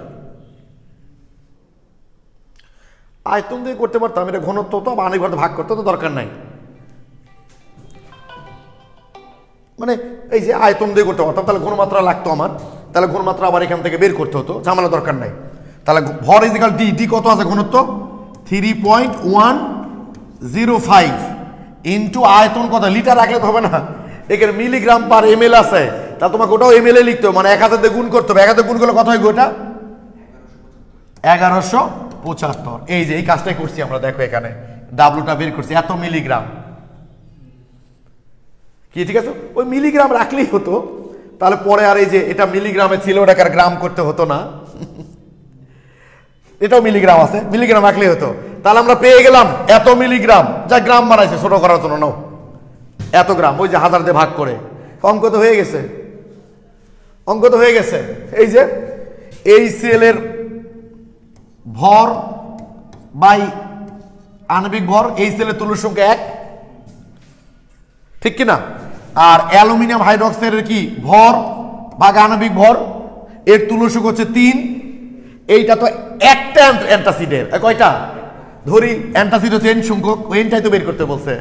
আয়তন দিয়ে করতে পারতাম, এটা ঘনত্ব তো আণবিক ভর ভাগ করতে তো দরকার নাই, মানে এই যে আয়তন দিয়ে করতে পারতাম, তাহলে ঘনমাত্রা লাগতো আমার, তাহলে ঘনমাত্রা আবার এখান থেকে বের করতে হতো, ঝামেলা দরকার নাই। তাহলে ভর ইজিক্যাল ডি, ডি কত আছে ঘনত্ব? 3.105 ইন্টু আয়তন কত? লিটার রাখলে তো হবে না, এখানে মিলিগ্রাম পার এমএল আছে, তাহলে তোমাকে ওটাও এমএল এ লিখতে হবে, মানে 1000 দিয়ে গুণ করতে হবে। 1000 দিয়ে গুণ করলে কত হয় ওটা? 1175। এই যে এই কাজটাই করছি আমরা, দেখো এখানে ডাব্লুটা বের করছি, এত মিলিগ্রাম। কি ঠিক আছে, ওই মিলিগ্রাম রাখলেই হতো, তাহলে পরে আর এই যে এটা মিলিগ্রামে ছিল ওটাকে আর গ্রাম করতে হতো না, এটাও মিলিগ্রাম আছে, মিলিগ্রাম রাখলেই হতো। তাহলে আমরা পেয়ে গেলাম এত মিলিগ্রাম, যা গ্রাম বানাইছে ছোট করার জন্য, নাও এত গ্রাম, ওই যে 1000 দিয়ে ভাগ করে অঙ্ক তো হয়ে গেছে, অঙ্ক তো হয়ে গেছে। এই যে এই সেলের ভর বাই আণবিক ভর, এই সেলের তুল্য সংখ্যা 1, ঠিক কিনা? আর অ্যালুমিনিয়াম হাইড্রোক্সাইডের কি ভর ভাগ আণবিক ভর, এর তুল্য সংখ্যা হচ্ছে 3। এইটা তো একটা অ্যান্টাসিডের, কয়টা ধরি অ্যান্টাসিড হচ্ছে n সংখ্যক, এনটাই তো বের করতে বলছে।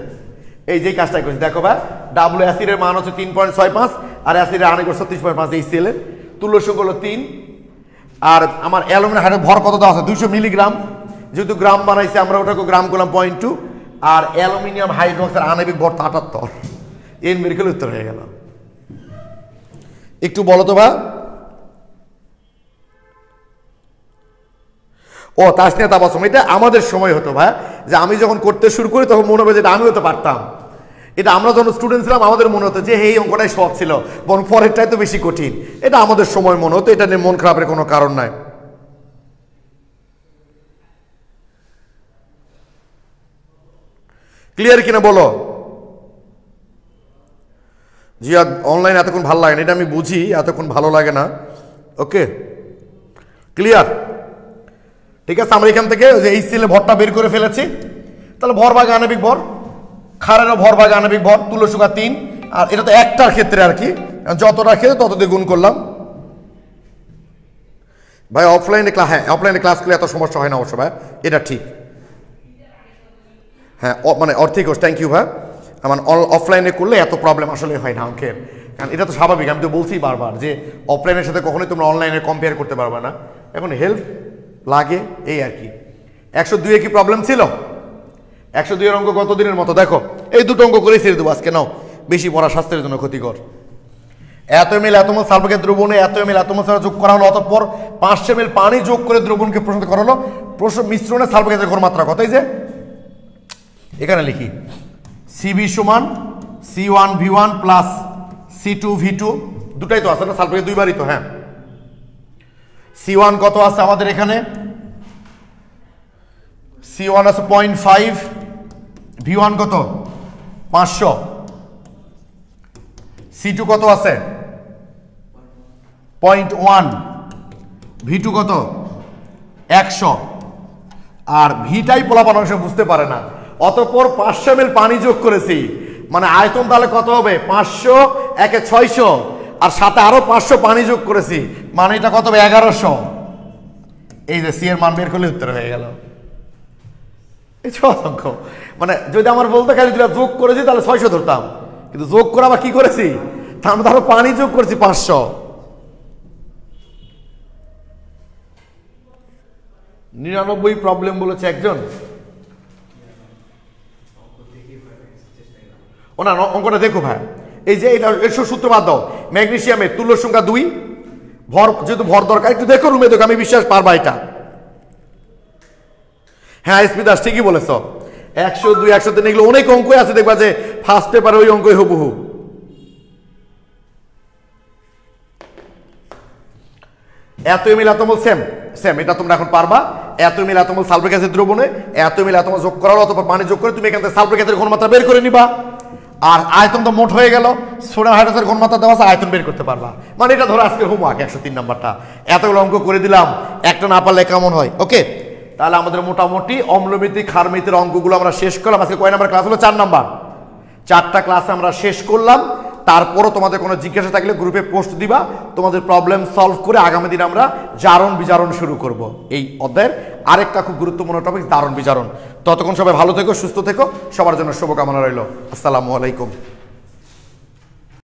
এই যে কাজটাই করছি, দেখো ভাই ডাব্লু অ্যাসিডের মান হচ্ছে 3.65 আর অ্যাসিডের আণবিক ভর 36.5, এই সেলের তুল্য সংখ্যা হলো 3। আর আমার অ্যালুমিনিয়াম হাইড্রোক্সাইড ভর কত দেওয়া আছে? 200 মিলিগ্রাম, যেহেতু গ্রাম বানাইছে আমরা ওটাকে গ্রাম করলাম 0.2। আর অ্যালুমিনিয়াম হাইড্রোক্সাইড আণবিক ভর 78, এন বের করলে উত্তর হয়ে গেল। একটু বলো তো ভাই। ও তাসনিয়া তাবাসসুম, এটা আমাদের সময় হতো ভাই, যে আমি যখন করতে শুরু করি তখন মনে হবে যে আমি হতে পারতাম। এটা আমরা যখন স্টুডেন্ট ছিলাম আমাদের মনে হতো যে এই অঙ্কটাই সহজ ছিল, বরং পরেরটাই তো বেশি কঠিন। এটা আমাদের সময় মনে হতো, এটা নিয়ে মন খারাপের কোনো কারণ নাই। ক্লিয়ার কিনা বলো? জি অনলাইন এতক্ষণ ভালো লাগে না, এটা আমি বুঝি, এতক্ষণ ভালো লাগে না। ওকে ক্লিয়ার, ঠিক আছে। আমরা এখান থেকে এই সেলে ভরটা বের করে ফেলেছি। তাহলে ভর ভাগ আণবিক ভর, ক্ষারেরও ভর ভাগ আণবিক ভর, তুল্য সংখ্যা 3। আর এটা তো একটার ক্ষেত্রে আর কি, যতটা ক্ষেত্রে তত দিয়ে গুণ করলাম। ভাই অফলাইনে ক্লাস, হ্যাঁ অফলাইনে ক্লাস করলে এত সমস্যা হয় না অবশ্য ভাই, এটা ঠিক। হ্যাঁ মানে ঠিক আছে, থ্যাংক ইউ ভাই। আমার অফলাইনে করলে এত প্রবলেম আসলে হয় না অঙ্কের, কারণ এটা তো স্বাভাবিক। আমি তো বলছি বারবার যে অফলাইনের সাথে কখনোই তোমরা অনলাইনে কম্পেয়ার করতে পারবে না, এখন হেল্প লাগে এই আর কি। 102 কি প্রবলেম ছিল? 102 এর অঙ্ক কত দিনের মতো? দেখো এই দুটো অঙ্ক করে ছেড়ে দেবো আজকে, নাও, বেশি পড়া স্বাস্থ্যের জন্য ক্ষতিকর। এত এমএল এতমল সালফেটের দ্রবণে এত এমএল এতমল সালফেট যোগ করা হলো, অতঃপর 500 ml পানি যোগ করে দ্রবণকে প্রসারিত করা হলো। মিশ্রণে সালফেটের ঘনমাত্রা কত? এই যে এখানে লিখি, সিবি সমান C1V1 প্লাস C2V2, দুটাই তো আছে না, সালফেট দুইবারই তো। হ্যাঁ C1 কত আছে আমাদের এখানে? C1 আছে 0.5, V1 কত? 500, C2 কত আছে? 0.1, V2 কত? 100। আর ভিটাই পোলাপান অংশ বুঝতে পারে না, অতঃপর 500 ml পানি যোগ করেছি, মানে আয়তন তাহলে কত হবে? 500 একে 600, আর সাথে আরো 500 পানি যোগ করেছি, মানে এটা কত হবে? 1100। এই যে সি এর মান বের করলে উত্তর হয়ে গেল। এই অঙ্ক মানে যদি আমার বলতে খালি যোগ করেছি তাহলে 600 ধরতাম, কিন্তু যোগ করে আবার কি করেছি? তার মধ্যে আরো পানি যোগ করেছি 500। 99 প্রবলেম বলেছে একজন। ও না, অঙ্কটা দেখো ভাই, এই যে এটা সূত্র বাদ দাও। ম্যাগনেসিয়ামের তুল্য সংখ্যা 2, ভর যেহেতু ভর দরকার, একটু দেখো রুমে দেখো, আমি বিশ্বাস পারবা এটা। হ্যাঁ এসপি দাস ঠিকই বলেছ, 102 103 এগুলো অনেক অঙ্কই আছে, দেখবা যে ফার্স্ট পেপারে ওই অঙ্কই হুবহু। এত এমএল এতমল সেম সেম, এটা তোমরা এখন পারবা। এত এমএল এতমল সালফিক অ্যাসিড দ্রবণে এত এমএল এতমল যোগ করা হলো, অথবা পানি যোগ করে তুমি এখান থেকে সালফিক অ্যাসিডের ঘনমাত্রা বের করে নিবা। আর আয়তন তো মোট হয়ে গেল, সোডিয়াম হাইড্রোক্সাইড ঘনমাত্রা দেওয়া আছে, আয়তন বের করতে পারবা। মানে এটা ধরো আজকে হোমওয়ার্ক 103 নাম্বারটা, এতগুলো অঙ্ক করে দিলাম, একটা না পারলে কেমন হয়? ওকে, তাহলে আমাদের মোটামুটি অম্লমিতি ক্ষারমিতির অঙ্কগুলো আমরা শেষ করলাম। আজকে কয় নাম্বার ক্লাস হলো? 4 নাম্বার। 4টা ক্লাসে আমরা শেষ করলাম। তারপরও তোমাদের কোনো জিজ্ঞাসা থাকলে গ্রুপে পোস্ট দিবা, তোমাদের প্রবলেম সলভ করে আগামী দিন আমরা জারণ বিজারণ শুরু করব। এই অধ্যায়ের আরেকটা খুব গুরুত্বপূর্ণ টপিক জারণ বিজারণ। ততক্ষণ সবাই ভালো থেকো, সুস্থ থেকো, সবার জন্য শুভকামনা রইল। আসসালামু আলাইকুম।